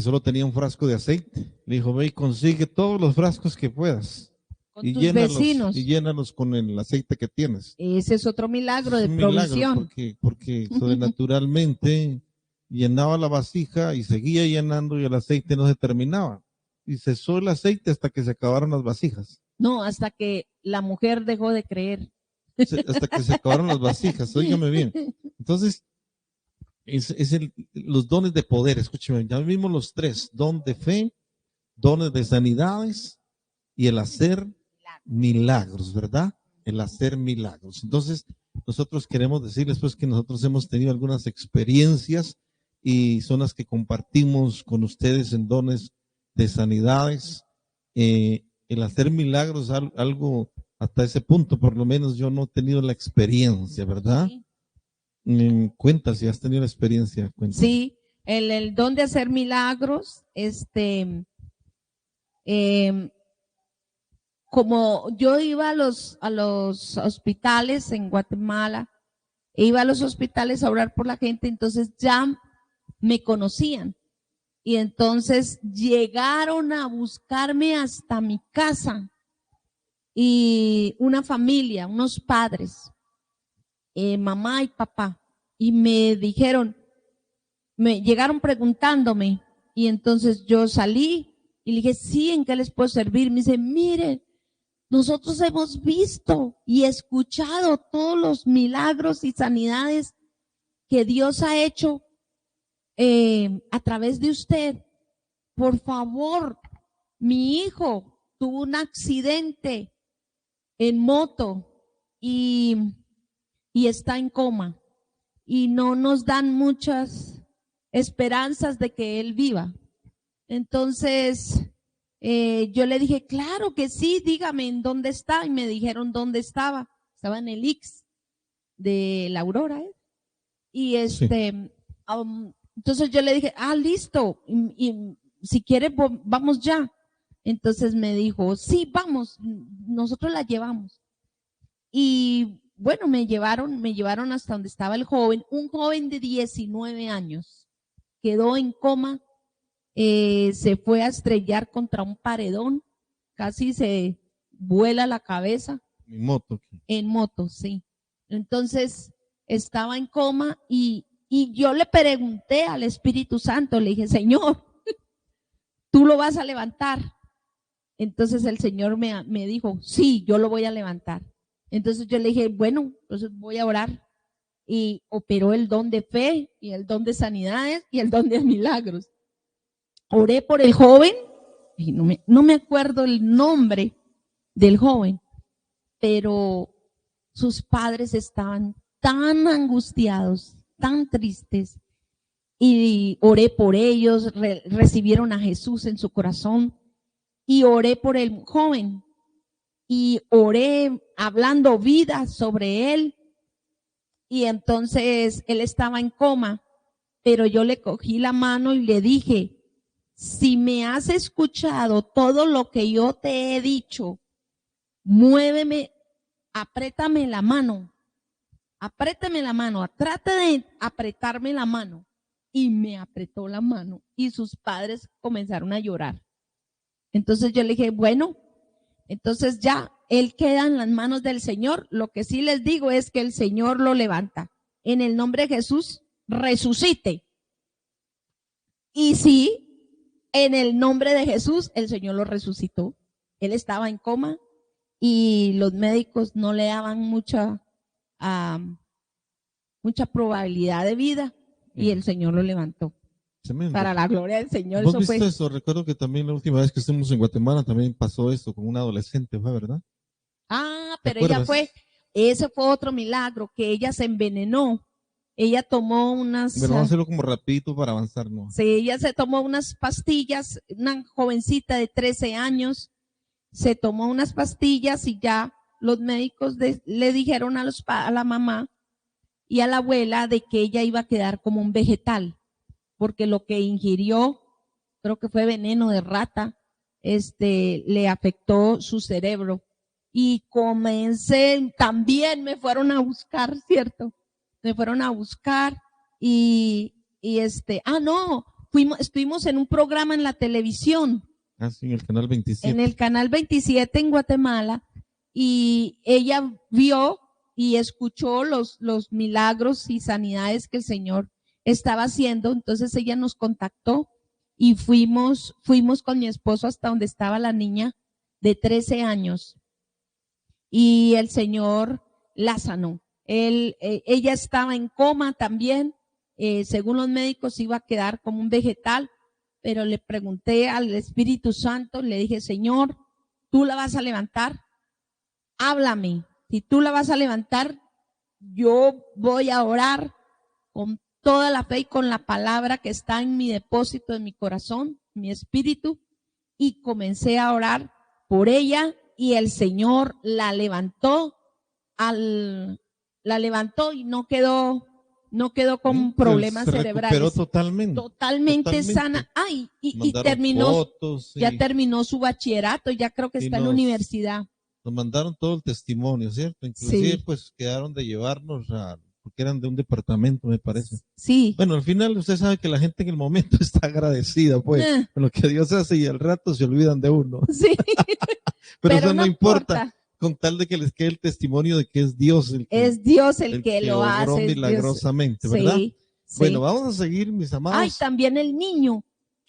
solo tenía un frasco de aceite. Le dijo, ve y consigue todos los frascos que puedas. Con Y tus vecinos. Y llénalos con el aceite que tienes. Ese es otro milagro de un provisión. Milagro porque sobrenaturalmente llenaba la vasija y seguía llenando y el aceite no se terminaba. Y cesó el aceite hasta que se acabaron las vasijas. No, hasta que la mujer dejó de creer. Hasta que se acabaron las vasijas, óigame bien. Entonces, los dones de poder, escúcheme, ya vimos los tres: don de fe, dones de sanidades y el hacer milagros, ¿verdad? El hacer milagros. Entonces, nosotros queremos decirles pues que nosotros hemos tenido algunas experiencias y son las que compartimos con ustedes en dones de sanidades. El hacer milagros, algo hasta ese punto, por lo menos yo no he tenido la experiencia, ¿verdad? Sí. Cuenta si has tenido la experiencia. Cuenta. Sí, el don de hacer milagros, como yo iba a los hospitales en Guatemala, iba a los hospitales a orar por la gente, entonces ya me conocían. Y entonces llegaron a buscarme hasta mi casa. Y una familia, unos padres, mamá y papá, y me dijeron, me llegaron preguntándome, y entonces yo salí y le dije, sí, ¿en qué les puedo servir? Me dice, miren, nosotros hemos visto y escuchado todos los milagros y sanidades que Dios ha hecho a través de usted. Por favor, mi hijo tuvo un accidente en moto y está en coma y no nos dan muchas esperanzas de que él viva. Entonces, yo le dije, claro que sí, dígame en dónde está. Y me dijeron dónde estaba. Estaba en el IX de la Aurora. Y Sí. entonces yo le dije, listo. Y si quiere, vamos ya. Entonces me dijo, sí, vamos, nosotros la llevamos. Y bueno, me llevaron hasta donde estaba el joven, un joven de 19 años. Quedó en coma. Se fue a estrellar contra un paredón, casi se vuela la cabeza. En moto. En moto, sí. Entonces estaba en coma y yo le pregunté al Espíritu Santo, le dije, Señor, ¿tú lo vas a levantar? Entonces el Señor me dijo, sí, yo lo voy a levantar. Entonces yo le dije, bueno, entonces voy a orar. Y operó el don de fe y el don de sanidades y el don de milagros. Oré por el joven, y no me acuerdo el nombre del joven, pero sus padres estaban tan angustiados, tan tristes, y oré por ellos, recibieron a Jesús en su corazón, y oré por el joven, y oré hablando vida sobre él, y entonces él estaba en coma, pero yo le cogí la mano y le dije, si me has escuchado todo lo que yo te he dicho, muéveme, apriétame la mano, trata de apretarme la mano. Y me apretó la mano y sus padres comenzaron a llorar. Entonces yo le dije, bueno, entonces ya, él queda en las manos del Señor. Lo que sí les digo es que el Señor lo levanta. En el nombre de Jesús, resucite. Y sí, en el nombre de Jesús, el Señor lo resucitó. Él estaba en coma y los médicos no le daban mucha probabilidad de vida y el Señor lo levantó. Tremendo. para la gloria del Señor. ¿Vos Eso viste fue. eso? Recuerdo que también la última vez que estuvimos en Guatemala también pasó esto con una adolescente, ¿fue verdad? Ah, ¿Te pero ella acuerdas? ese fue otro milagro, que ella se envenenó. Ella tomó Bueno, vamos a hacerlo como rapidito para avanzar, ¿no? sí, ella se tomó unas pastillas, una jovencita de 13 años, se tomó unas pastillas y ya los médicos le dijeron a la mamá y a la abuela de que ella iba a quedar como un vegetal, porque lo que ingirió, creo que fue veneno de rata, le afectó su cerebro. Y también me fueron a buscar, ¿cierto? Me fueron a buscar no, estuvimos en un programa en la televisión, Sí, en el canal en 27. el canal 27 en Guatemala, y ella vio y escuchó los milagros y sanidades que el Señor estaba haciendo. Entonces ella nos contactó y fuimos con mi esposo hasta donde estaba la niña de 13 años y el Señor la sanó. Ella estaba en coma también, según los médicos iba a quedar como un vegetal, pero le pregunté al Espíritu Santo, le dije, Señor, tú la vas a levantar, háblame, si tú la vas a levantar, yo voy a orar con toda la fe y con la palabra que está en mi depósito, en mi corazón, mi espíritu, y comencé a orar por ella y el Señor la levantó, la levantó y no quedó con problemas Se recuperó cerebrales. totalmente. Totalmente sana. Ay, y terminó, fotos, ya terminó su bachillerato, ya creo que está en la universidad. Nos mandaron todo el testimonio, ¿cierto? Inclusive, Sí. pues quedaron de llevarnos porque eran de un departamento, me parece. Sí. Bueno, al final usted sabe que la gente en el momento está agradecida, pues, con lo que Dios hace y al rato se olvidan de uno. Sí. Pero eso no importa, con tal de que les quede el testimonio de que es Dios el que lo obró hace. milagrosamente, ¿verdad? Sí, bueno, vamos a seguir, mis amados. Ay, también el niño.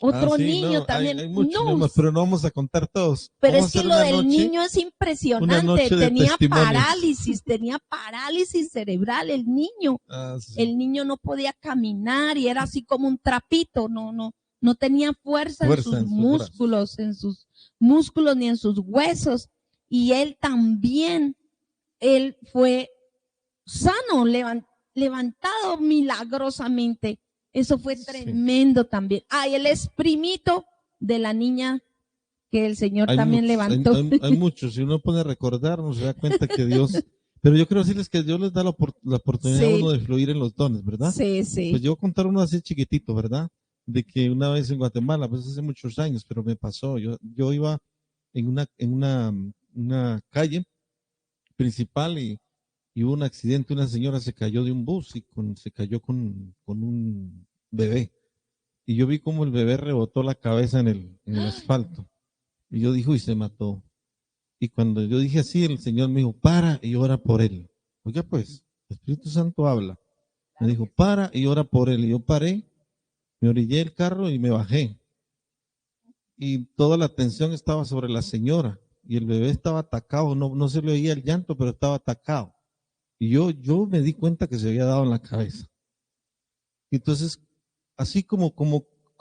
Otro niño no, también. hay muchos, pero no vamos a contar todos. Pero vamos es que lo del niño es impresionante. Tenía parálisis cerebral el niño. Sí. El niño no podía caminar y era así como un trapito. No tenía fuerza en sus músculos, ni en sus huesos. Y él también, él fue sano, levantado milagrosamente. Eso fue tremendo también. Él es primito de la niña que el Señor también levantó. Hay muchos. Si uno puede recordarnos, se da cuenta que Dios. Pero yo quiero decirles que Dios les da la oportunidad a uno de fluir en los dones, ¿verdad? Sí, sí. Pues yo voy a contar uno así chiquitito, ¿verdad? De que una vez en Guatemala, pues hace muchos años, pero me pasó. Yo iba en una calle principal y hubo un accidente. Una señora se cayó de un bus y se cayó con un bebé. Y yo vi como el bebé rebotó la cabeza en el asfalto. Y yo dije, uy, se mató. Y cuando yo dije así, el Señor me dijo, para y ora por él. Oiga, pues, el Espíritu Santo habla. Me dijo, para y ora por él. Y yo paré, me orillé el carro y me bajé. Y toda la atención estaba sobre la señora. Y el bebé estaba atacado. No se le oía el llanto, pero estaba atacado. Y yo me di cuenta que se había dado en la cabeza. Entonces, así como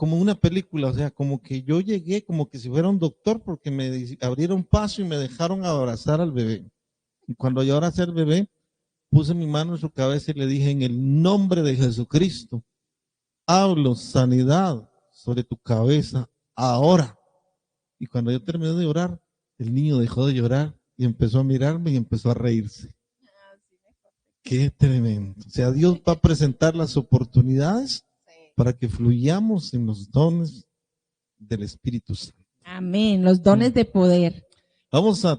una película, o sea, como que yo llegué como que si fuera un doctor porque me abrieron paso y me dejaron abrazar al bebé. Y cuando yo abracé al bebé, puse mi mano en su cabeza y le dije, en el nombre de Jesucristo, hablo sanidad sobre tu cabeza ahora. Y cuando yo terminé de orar, el niño dejó de llorar y empezó a mirarme y empezó a reírse. Qué tremendo. O sea, Dios va a presentar las oportunidades para que fluyamos en los dones del Espíritu Santo. Amén, los dones de poder. Vamos a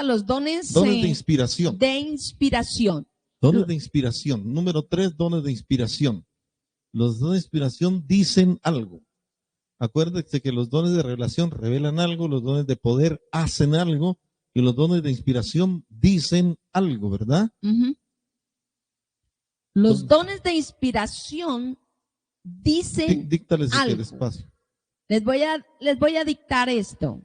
los dones de inspiración. Dones de inspiración. Número 3, dones de inspiración. Los dones de inspiración dicen algo. Acuérdense que los dones de revelación revelan algo, los dones de poder hacen algo y los dones de inspiración dicen algo, ¿verdad? Los dones de inspiración dicen díctales algo. Espacio. Les voy a dictar esto.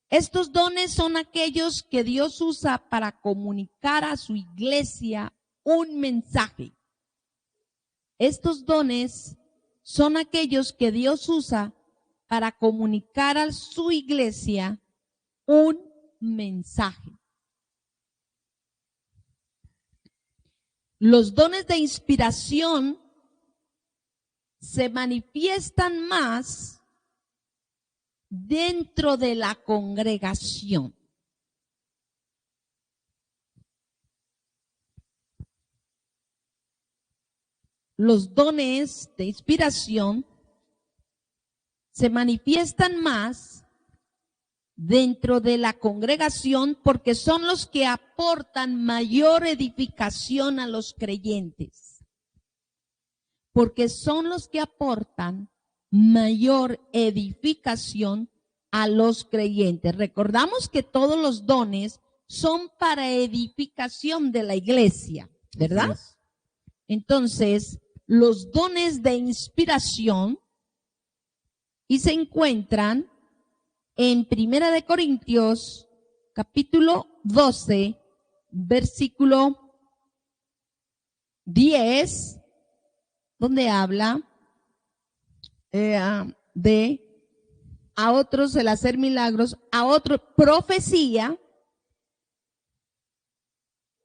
Estos dones son aquellos que Dios usa para comunicar a su iglesia un mensaje. Estos dones son aquellos que Dios usa para comunicar a su iglesia un mensaje. Los dones de inspiración se manifiestan más dentro de la congregación. Los dones de inspiración se manifiestan más dentro de la congregación porque son los que aportan mayor edificación a los creyentes. Porque son los que aportan mayor edificación a los creyentes. Recordamos que todos los dones son para edificación de la iglesia, ¿verdad? Entonces, los dones de inspiración y se encuentran en 1 de Corintios, capítulo 12, versículo 10, donde habla de a otros el hacer milagros, a otros profecía.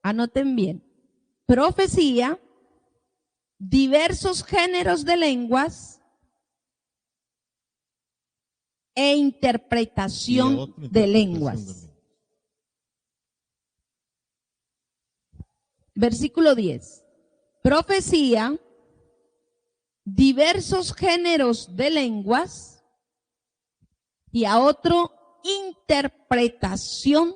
Anoten bien, profecía, diversos géneros de lenguas e interpretación de lenguas. Versículo 10. Profecía, diversos géneros de lenguas y a otro interpretación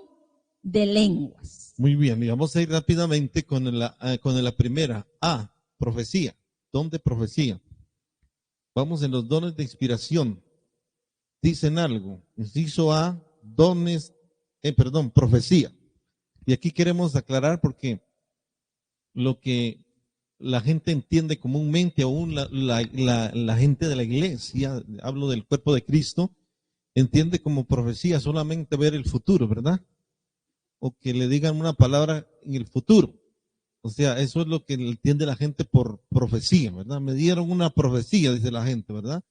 de lenguas. Muy bien, y vamos a ir rápidamente con la primera. Profecía, don de profecía. Vamos en los dones de inspiración. Dicen algo. Inciso A, profecía. Y aquí queremos aclarar porque lo que la gente entiende comúnmente, aún la gente de la iglesia, hablo del cuerpo de Cristo, entiende como profecía solamente ver el futuro, ¿verdad? O que le digan una palabra en el futuro. O sea, eso es lo que entiende la gente por profecía, ¿verdad? Me dieron una profecía, dice la gente, ¿verdad?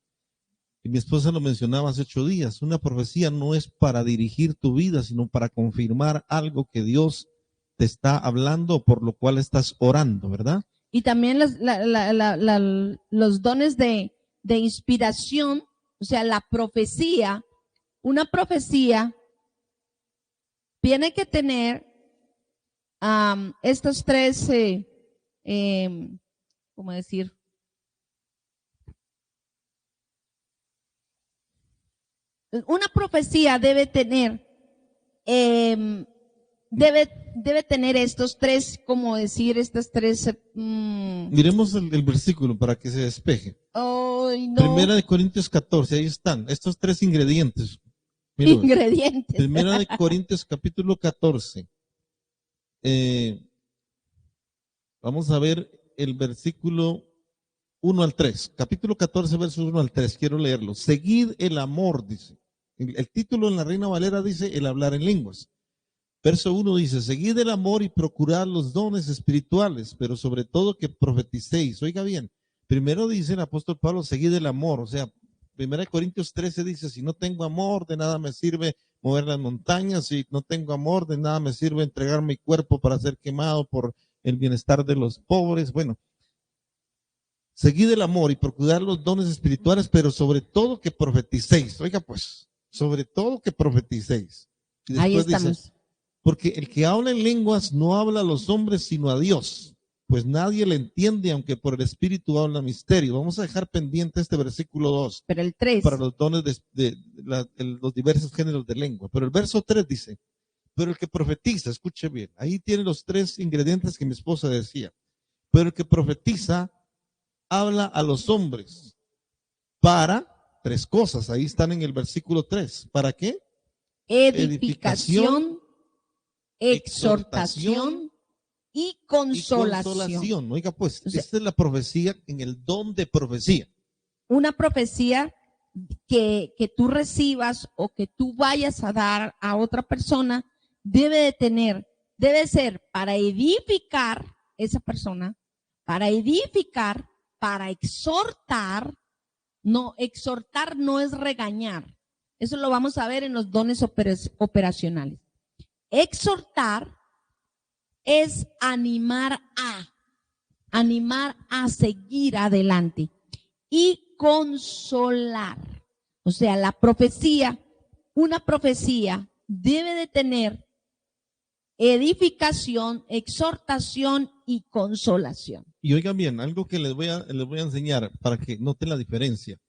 Y mi esposa lo mencionaba hace 8 días. Una profecía no es para dirigir tu vida, sino para confirmar algo que Dios te está hablando, por lo cual estás orando, ¿verdad? Y también los dones de inspiración, o sea, la profecía, una profecía tiene que tener estos tres, ¿cómo decir? Una profecía debe tener, debe tener estos tres, como decir, estas tres. Miremos el versículo para que se despeje. No. Primera de Corintios 14, ahí están, estos tres ingredientes. Ingredientes. Primera de Corintios capítulo 14. Vamos a ver el versículo 1 al 3. Capítulo 14, versos 1 al 3. Quiero leerlo. Seguid el amor, dice. El título en la Reina Valera dice el hablar en lenguas. Verso 1 dice, seguid el amor y procurad los dones espirituales, pero sobre todo que profeticéis. Oiga bien, primero dice el apóstol Pablo, seguid el amor. O sea, 1 Corintios 13 dice, si no tengo amor, de nada me sirve mover las montañas. Si no tengo amor, de nada me sirve entregar mi cuerpo para ser quemado por el bienestar de los pobres. Bueno, seguid el amor y procurad los dones espirituales, pero sobre todo que profeticéis. Oiga pues, sobre todo que profeticéis. Y después ahí estamos. Dice, porque el que habla en lenguas no habla a los hombres, sino a Dios, pues nadie le entiende, aunque por el Espíritu habla misterio. Vamos a dejar pendiente este versículo 2. Pero el 3. Para los dones de los diversos géneros de lengua. Pero el verso 3 dice, pero el que profetiza, escuche bien, ahí tiene los 3 ingredientes que mi esposa decía. Pero el que profetiza habla a los hombres para 3 cosas. Ahí están en el versículo 3. ¿Para qué? Edificación, exhortación y consolación. Oiga, pues, o sea, esta es la profecía en el don de profecía. Una profecía que tú recibas o que tú vayas a dar a otra persona debe ser para edificar esa persona, para edificar, para exhortar No, exhortar no es regañar. Eso lo vamos a ver en los dones operacionales. Exhortar es animar a seguir adelante y consolar. O sea, la profecía, una profecía debe de tener edificación, exhortación y consolación. Y oigan bien, algo que les voy a enseñar para que noten la diferencia.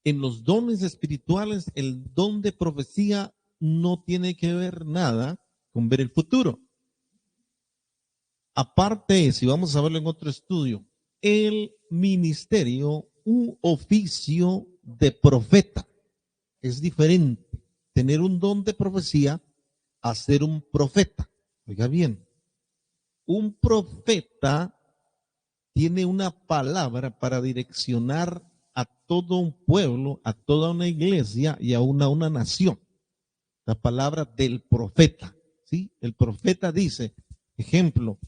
En los dones espirituales, el don de profecía no tiene que ver nada con ver el futuro. Aparte, si vamos a verlo en otro estudio, el ministerio u oficio de profeta es diferente. Tener un don de profecía a ser un profeta. Oiga bien, un profeta tiene una palabra para direccionar a todo un pueblo, a toda una iglesia y a una nación. La palabra del profeta, ¿sí? El profeta dice, ejemplo,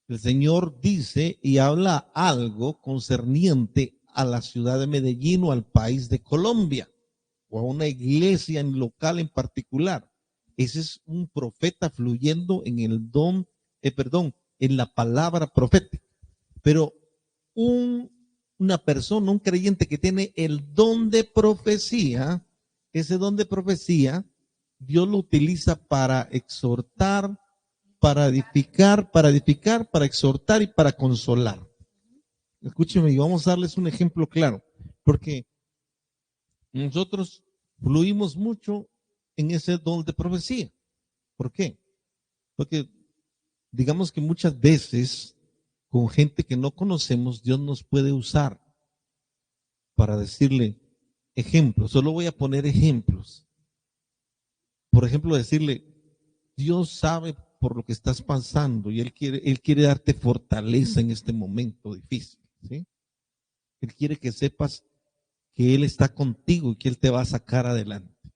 el Señor dice y habla algo concerniente a la ciudad de Medellín o al país de Colombia o a una iglesia en local en particular. Ese es un profeta fluyendo en el don, en la palabra profética. Pero una persona, un creyente que tiene el don de profecía, ese don de profecía, Dios lo utiliza para exhortar, para edificar, para exhortar y para consolar. Escúchenme, y vamos a darles un ejemplo claro, porque nosotros fluimos mucho en ese don de profecía. ¿Por qué? Porque digamos que muchas veces con gente que no conocemos, Dios nos puede usar para decirle ejemplos. Solo voy a poner ejemplos. Por ejemplo, decirle, Dios sabe por lo que estás pasando y Él quiere darte fortaleza en este momento difícil, ¿sí? Él quiere que sepas que Él está contigo y que Él te va a sacar adelante,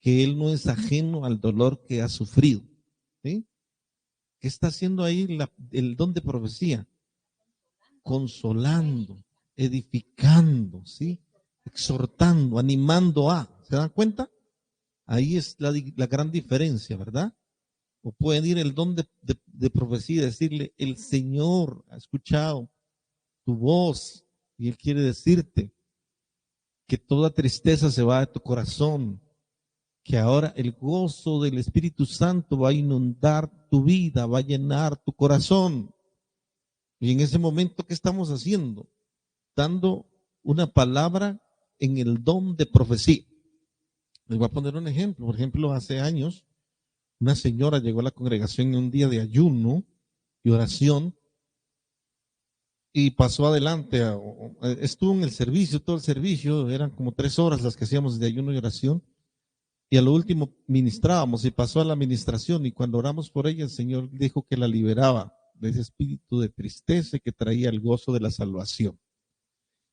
que Él no es ajeno al dolor que has sufrido, ¿sí? ¿Qué está haciendo ahí el don de profecía? Consolando, edificando, ¿sí? Exhortando, animando a. ¿Se dan cuenta? Ahí es la gran diferencia, ¿verdad? O pueden ir el don de profecía y decirle, el Señor ha escuchado tu voz y Él quiere decirte que toda tristeza se va de tu corazón, que ahora el gozo del Espíritu Santo va a inundar tu vida, va a llenar tu corazón. Y en ese momento, ¿qué estamos haciendo? Dando una palabra en el don de profecía. Les voy a poner un ejemplo. Por ejemplo, hace años, una señora llegó a la congregación en un día de ayuno y oración y pasó adelante. Estuvo en el servicio, todo el servicio, eran como 3 horas las que hacíamos de ayuno y oración. Y a lo último ministrábamos y pasó a la administración y cuando oramos por ella, el Señor dijo que la liberaba de ese espíritu de tristeza que traía el gozo de la salvación.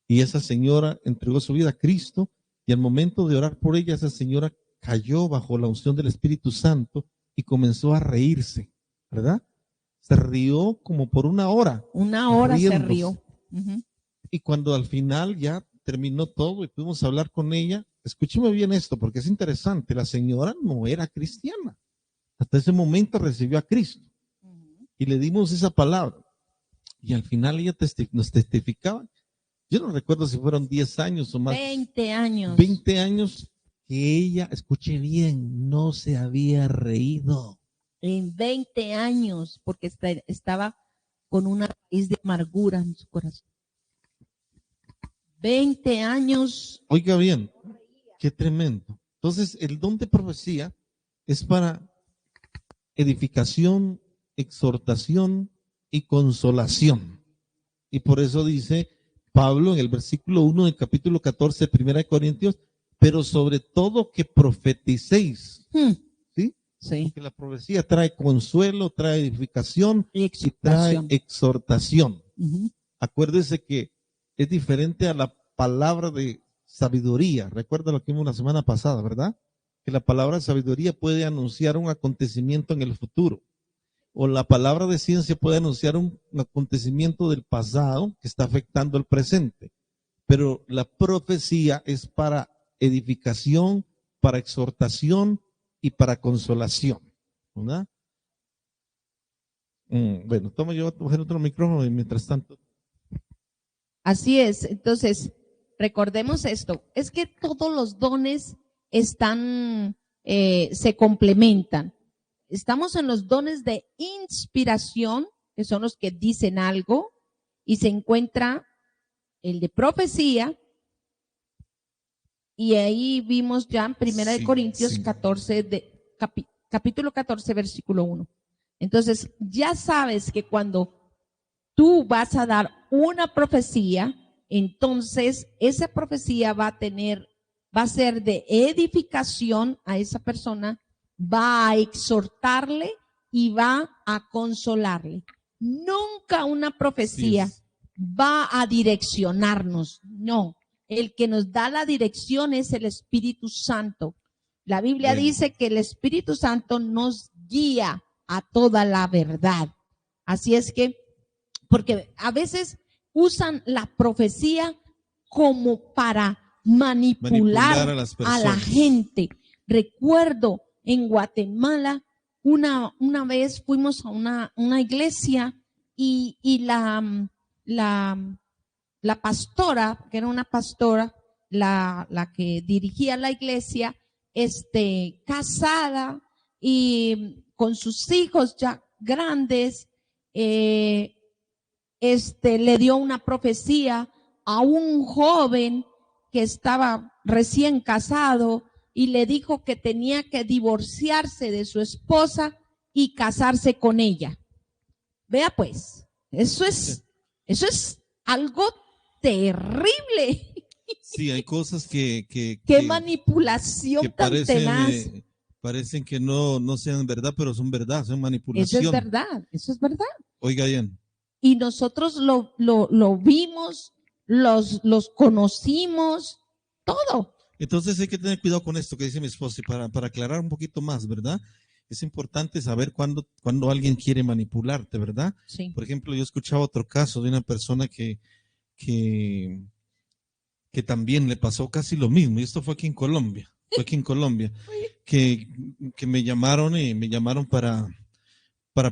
Y esa señora entregó su vida a Cristo y al momento de orar por ella, esa señora cayó bajo la unción del Espíritu Santo y comenzó a reírse, ¿verdad? Se rió como por 1 hora. 1 hora riéndose. se rió. Y cuando al final ya terminó todo y pudimos hablar con ella, escúcheme bien esto porque es interesante, la señora no era cristiana. Hasta ese momento recibió a Cristo. Y le dimos esa palabra. Y al final ella nos testificaba. Yo no recuerdo si fueron 10 años o más. 20 años. 20 años que ella, escuche bien, no se había reído. En 20 años, porque estaba con una raíz de amargura en su corazón. 20 años. Oiga bien, qué tremendo. Entonces, el don de profecía es para edificación, exhortación y consolación. Y por eso dice Pablo en el versículo 1 del capítulo 14 de 1 Corintios, pero sobre todo que profeticéis. ¿Sí? Sí. Porque la profecía trae consuelo, trae edificación y trae exhortación. Acuérdese que es diferente a la palabra de sabiduría. Recuerda lo que vimos la semana pasada, ¿verdad? Que la palabra de sabiduría puede anunciar un acontecimiento en el futuro. O la palabra de ciencia puede anunciar un acontecimiento del pasado que está afectando el presente. pero la profecía es para edificación, para exhortación y para consolación, ¿verdad? Bueno, yo voy a coger otro micrófono y mientras tanto. Así es. Entonces, recordemos esto, es que todos los dones están, se complementan. Estamos en los dones de inspiración, que son los que dicen algo, y se encuentra el de profecía, y ahí vimos ya en 1 Corintios 14, capítulo 14, versículo 1. Entonces, ya sabes que cuando tú vas a dar una profecía, entonces esa profecía va a ser de edificación a esa persona, va a exhortarle y va a consolarle. Nunca una profecía va a direccionarnos, no. El que nos da la dirección es el Espíritu Santo. La Biblia dice que el Espíritu Santo nos guía a toda la verdad. Así es que, porque a veces usan la profecía como para manipular a la gente. Recuerdo en Guatemala, una vez fuimos a una iglesia y la pastora, que era una pastora, la que dirigía la iglesia, casada y con sus hijos ya grandes, le dio una profecía a un joven que estaba recién casado y le dijo que tenía que divorciarse de su esposa y casarse con ella. Vea pues, eso es algo terrible. Sí, hay cosas que qué manipulación que tan tenaz. Parecen que no sean verdad, pero son verdad, son manipulación. Eso es verdad. Oiga bien. Y nosotros lo vimos, los conocimos, todo. Entonces hay que tener cuidado con esto que dice mi esposa, y para aclarar un poquito más, ¿verdad? Es importante saber cuándo alguien quiere manipularte, ¿verdad? Sí. Por ejemplo, yo escuchaba otro caso de una persona que también le pasó casi lo mismo, y esto fue aquí en Colombia, que me llamaron para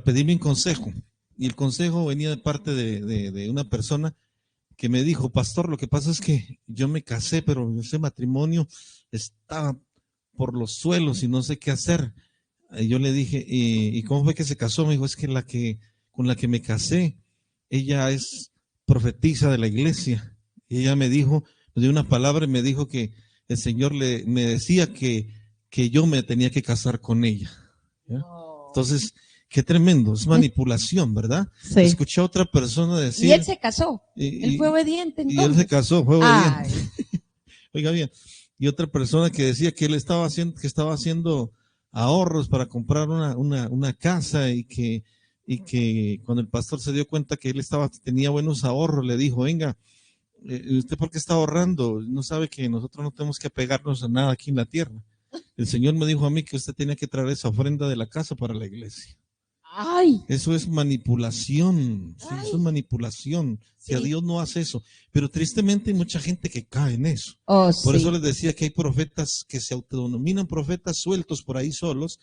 pedirme un consejo, y el consejo venía de parte de una persona que me dijo: pastor, lo que pasa es que yo me casé, pero ese matrimonio estaba por los suelos y no sé qué hacer. Y yo le dije: ¿y cómo fue que se casó? Me dijo: es que con la que me casé, ella es profetisa de la iglesia, y ella me dio una palabra y me dijo que el Señor me decía que yo me tenía que casar con ella. ¿Ya? Entonces, qué tremendo, es manipulación, ¿verdad? Sí. Escuché a otra persona decir... Y él se casó, él fue obediente entonces. Y él se casó, fue obediente. Oiga bien, y otra persona que decía que él estaba haciendo ahorros para comprar una casa, y que cuando el pastor se dio cuenta que él tenía buenos ahorros, le dijo: venga, ¿usted por qué está ahorrando? No sabe que nosotros no tenemos que apegarnos a nada aquí en la tierra. El Señor me dijo a mí que usted tenía que traer esa ofrenda de la casa para la iglesia. Ay. Eso es manipulación, sí, eso es manipulación. Sí. Que Dios no hace eso. Pero tristemente hay mucha gente que cae en eso. Por eso les decía que hay profetas que se autodenominan profetas sueltos por ahí solos,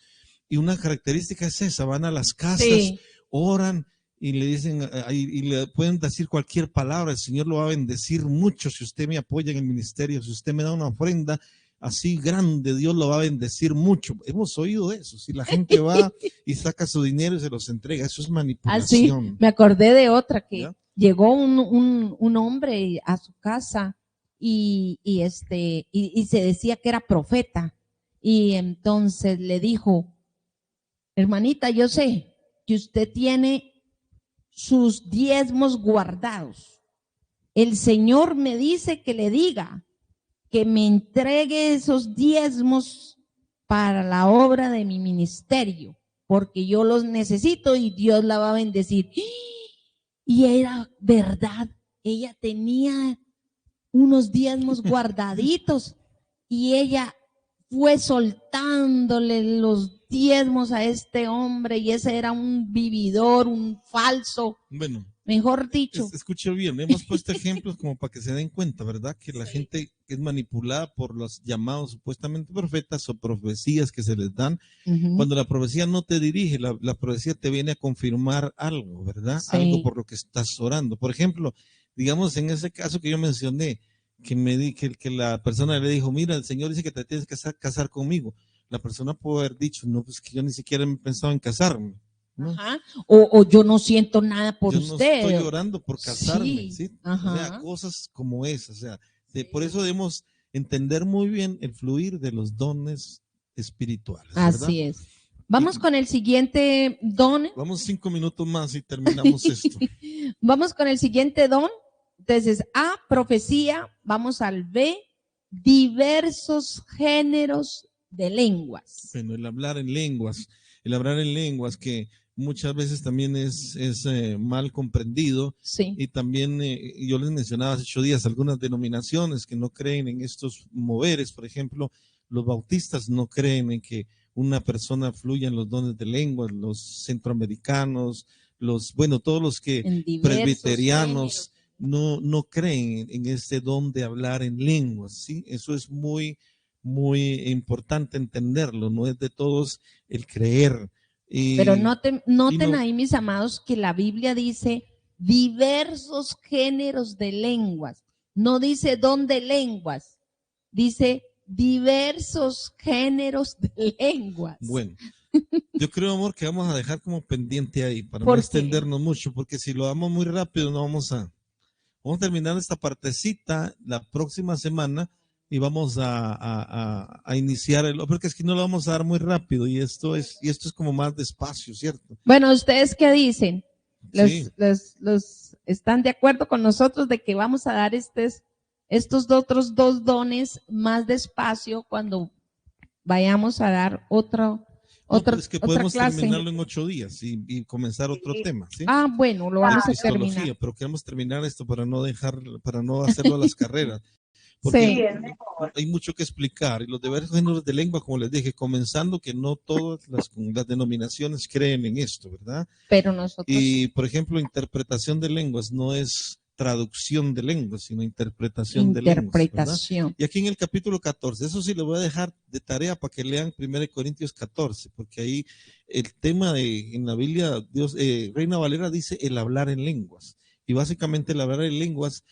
y una característica es esa: van a las casas, oran y le dicen, y le pueden decir cualquier palabra, el Señor lo va a bendecir mucho si usted me apoya en el ministerio, si usted me da una ofrenda así grande, Dios lo va a bendecir mucho. Hemos oído eso. Si la gente va y saca su dinero y se los entrega, eso es manipulación. Así, me acordé de otra que ¿ya? Llegó un hombre a su casa y se decía que era profeta, y entonces le dijo: hermanita, yo sé que usted tiene sus diezmos guardados. El Señor me dice que le diga que me entregue esos diezmos para la obra de mi ministerio, porque yo los necesito y Dios la va a bendecir. Y era verdad, ella tenía unos diezmos guardaditos y ella fue soltándole los diezmos a este hombre, y ese era un vividor, un falso. Bueno, Mejor dicho. Escuche bien, hemos puesto ejemplos como para que se den cuenta, ¿verdad? Que la gente es manipulada por los llamados supuestamente profetas o profecías que se les dan. Cuando la profecía no te dirige, la profecía te viene a confirmar algo, ¿verdad? Sí. Algo por lo que estás orando. Por ejemplo, digamos en ese caso que yo mencioné, que la persona le dijo, mira, el Señor dice que te tienes que casar conmigo. La persona puede haber dicho, no, pues que yo ni siquiera he pensado en casarme. ¿no? Ajá. O yo no siento nada por yo usted. No estoy orando por casarme, Sí. ¿sí? Ajá. O sea, cosas como esas. O sea, por eso debemos entender muy bien el fluir de los dones espirituales. ¿verdad? Así es. Vamos con el siguiente don. Vamos 5 minutos más y terminamos esto. Vamos con el siguiente don. Entonces, A, profecía. Vamos al B, diversos géneros de lenguas. Bueno, el hablar en lenguas. El hablar en lenguas que muchas veces también es mal comprendido. Sí. Y también yo les mencionaba hace 8 días algunas denominaciones que no creen en estos moveres. Por ejemplo, los bautistas no creen en que una persona fluya en los dones de lenguas, los centroamericanos, todos los que presbiterianos no creen en este don de hablar en lenguas, ¿sí? Eso es muy, muy importante entenderlo, no es de todos el creer. Pero noten ahí, mis amados, que la Biblia dice diversos géneros de lenguas. No dice don de lenguas, dice diversos géneros de lenguas. Bueno, yo creo, amor, que vamos a dejar como pendiente ahí para no extendernos mucho, porque si lo damos muy rápido no vamos a terminar esta partecita la próxima semana y vamos a iniciar porque es que no lo vamos a dar muy rápido y esto es como más despacio, ¿cierto? Bueno, ¿ustedes qué dicen? ¿Los están de acuerdo con nosotros de que vamos a dar estos otros 2 dones más despacio cuando vayamos a dar otra es que podemos terminarlo en 8 días y comenzar otro tema, ¿sí? Ah, bueno, lo vamos a terminar. Pero queremos terminar esto para no hacerlo a las carreras. Porque hay mucho que explicar. Y los diversos géneros de lengua, como les dije, comenzando que no todas las denominaciones creen en esto, ¿verdad? Pero nosotros. Y, por ejemplo, interpretación de lenguas no es traducción de lenguas, sino interpretación de lenguas. ¿Verdad? Y aquí en el capítulo 14, eso sí le voy a dejar de tarea para que lean 1 Corintios 14, porque ahí el tema en la Biblia, Reina Valera dice el hablar en lenguas. Y básicamente el hablar en lenguas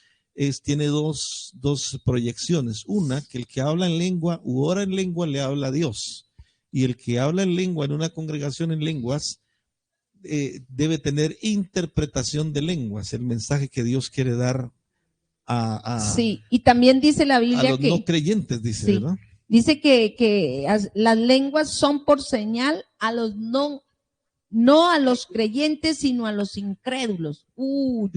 tiene dos proyecciones. Una, que el que habla en lengua u ora en lengua le habla a Dios. Y el que habla en lengua en una congregación en lenguas debe tener interpretación de lenguas, el mensaje que Dios quiere dar sí, y también dice la Biblia a los no creyentes, dice, sí, ¿verdad? Dice que las lenguas son por señal a los no a los creyentes, sino a los incrédulos. Uy.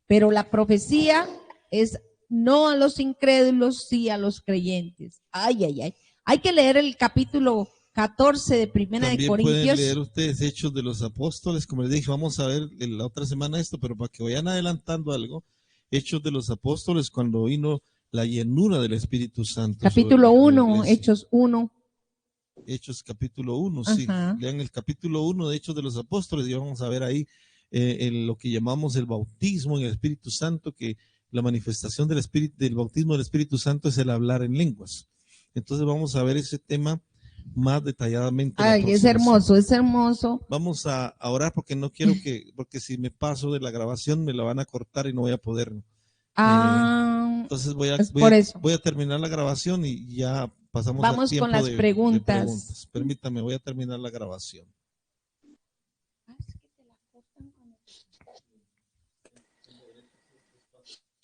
Pero la profecía es no a los incrédulos, sí a los creyentes. Ay. Hay que leer el capítulo 14 de Primera de Corintios. Pueden leer ustedes Hechos de los Apóstoles, como les dije, vamos a ver la otra semana esto, pero para que vayan adelantando algo, Hechos de los Apóstoles, cuando vino la llenura del Espíritu Santo. Capítulo 1, Hechos 1. Hechos capítulo 1, sí. Lean el capítulo 1 de Hechos de los Apóstoles y vamos a ver ahí lo que llamamos el bautismo en el Espíritu Santo, que la manifestación del bautismo del Espíritu Santo es el hablar en lenguas. Entonces vamos a ver ese tema más detalladamente. Ay, es hermoso, es hermoso. Vamos a orar porque no quiero porque si me paso de la grabación me la van a cortar y no voy a poder. Entonces voy a terminar la grabación y ya pasamos Vamos al tiempo con las preguntas. Permítame, voy a terminar la grabación.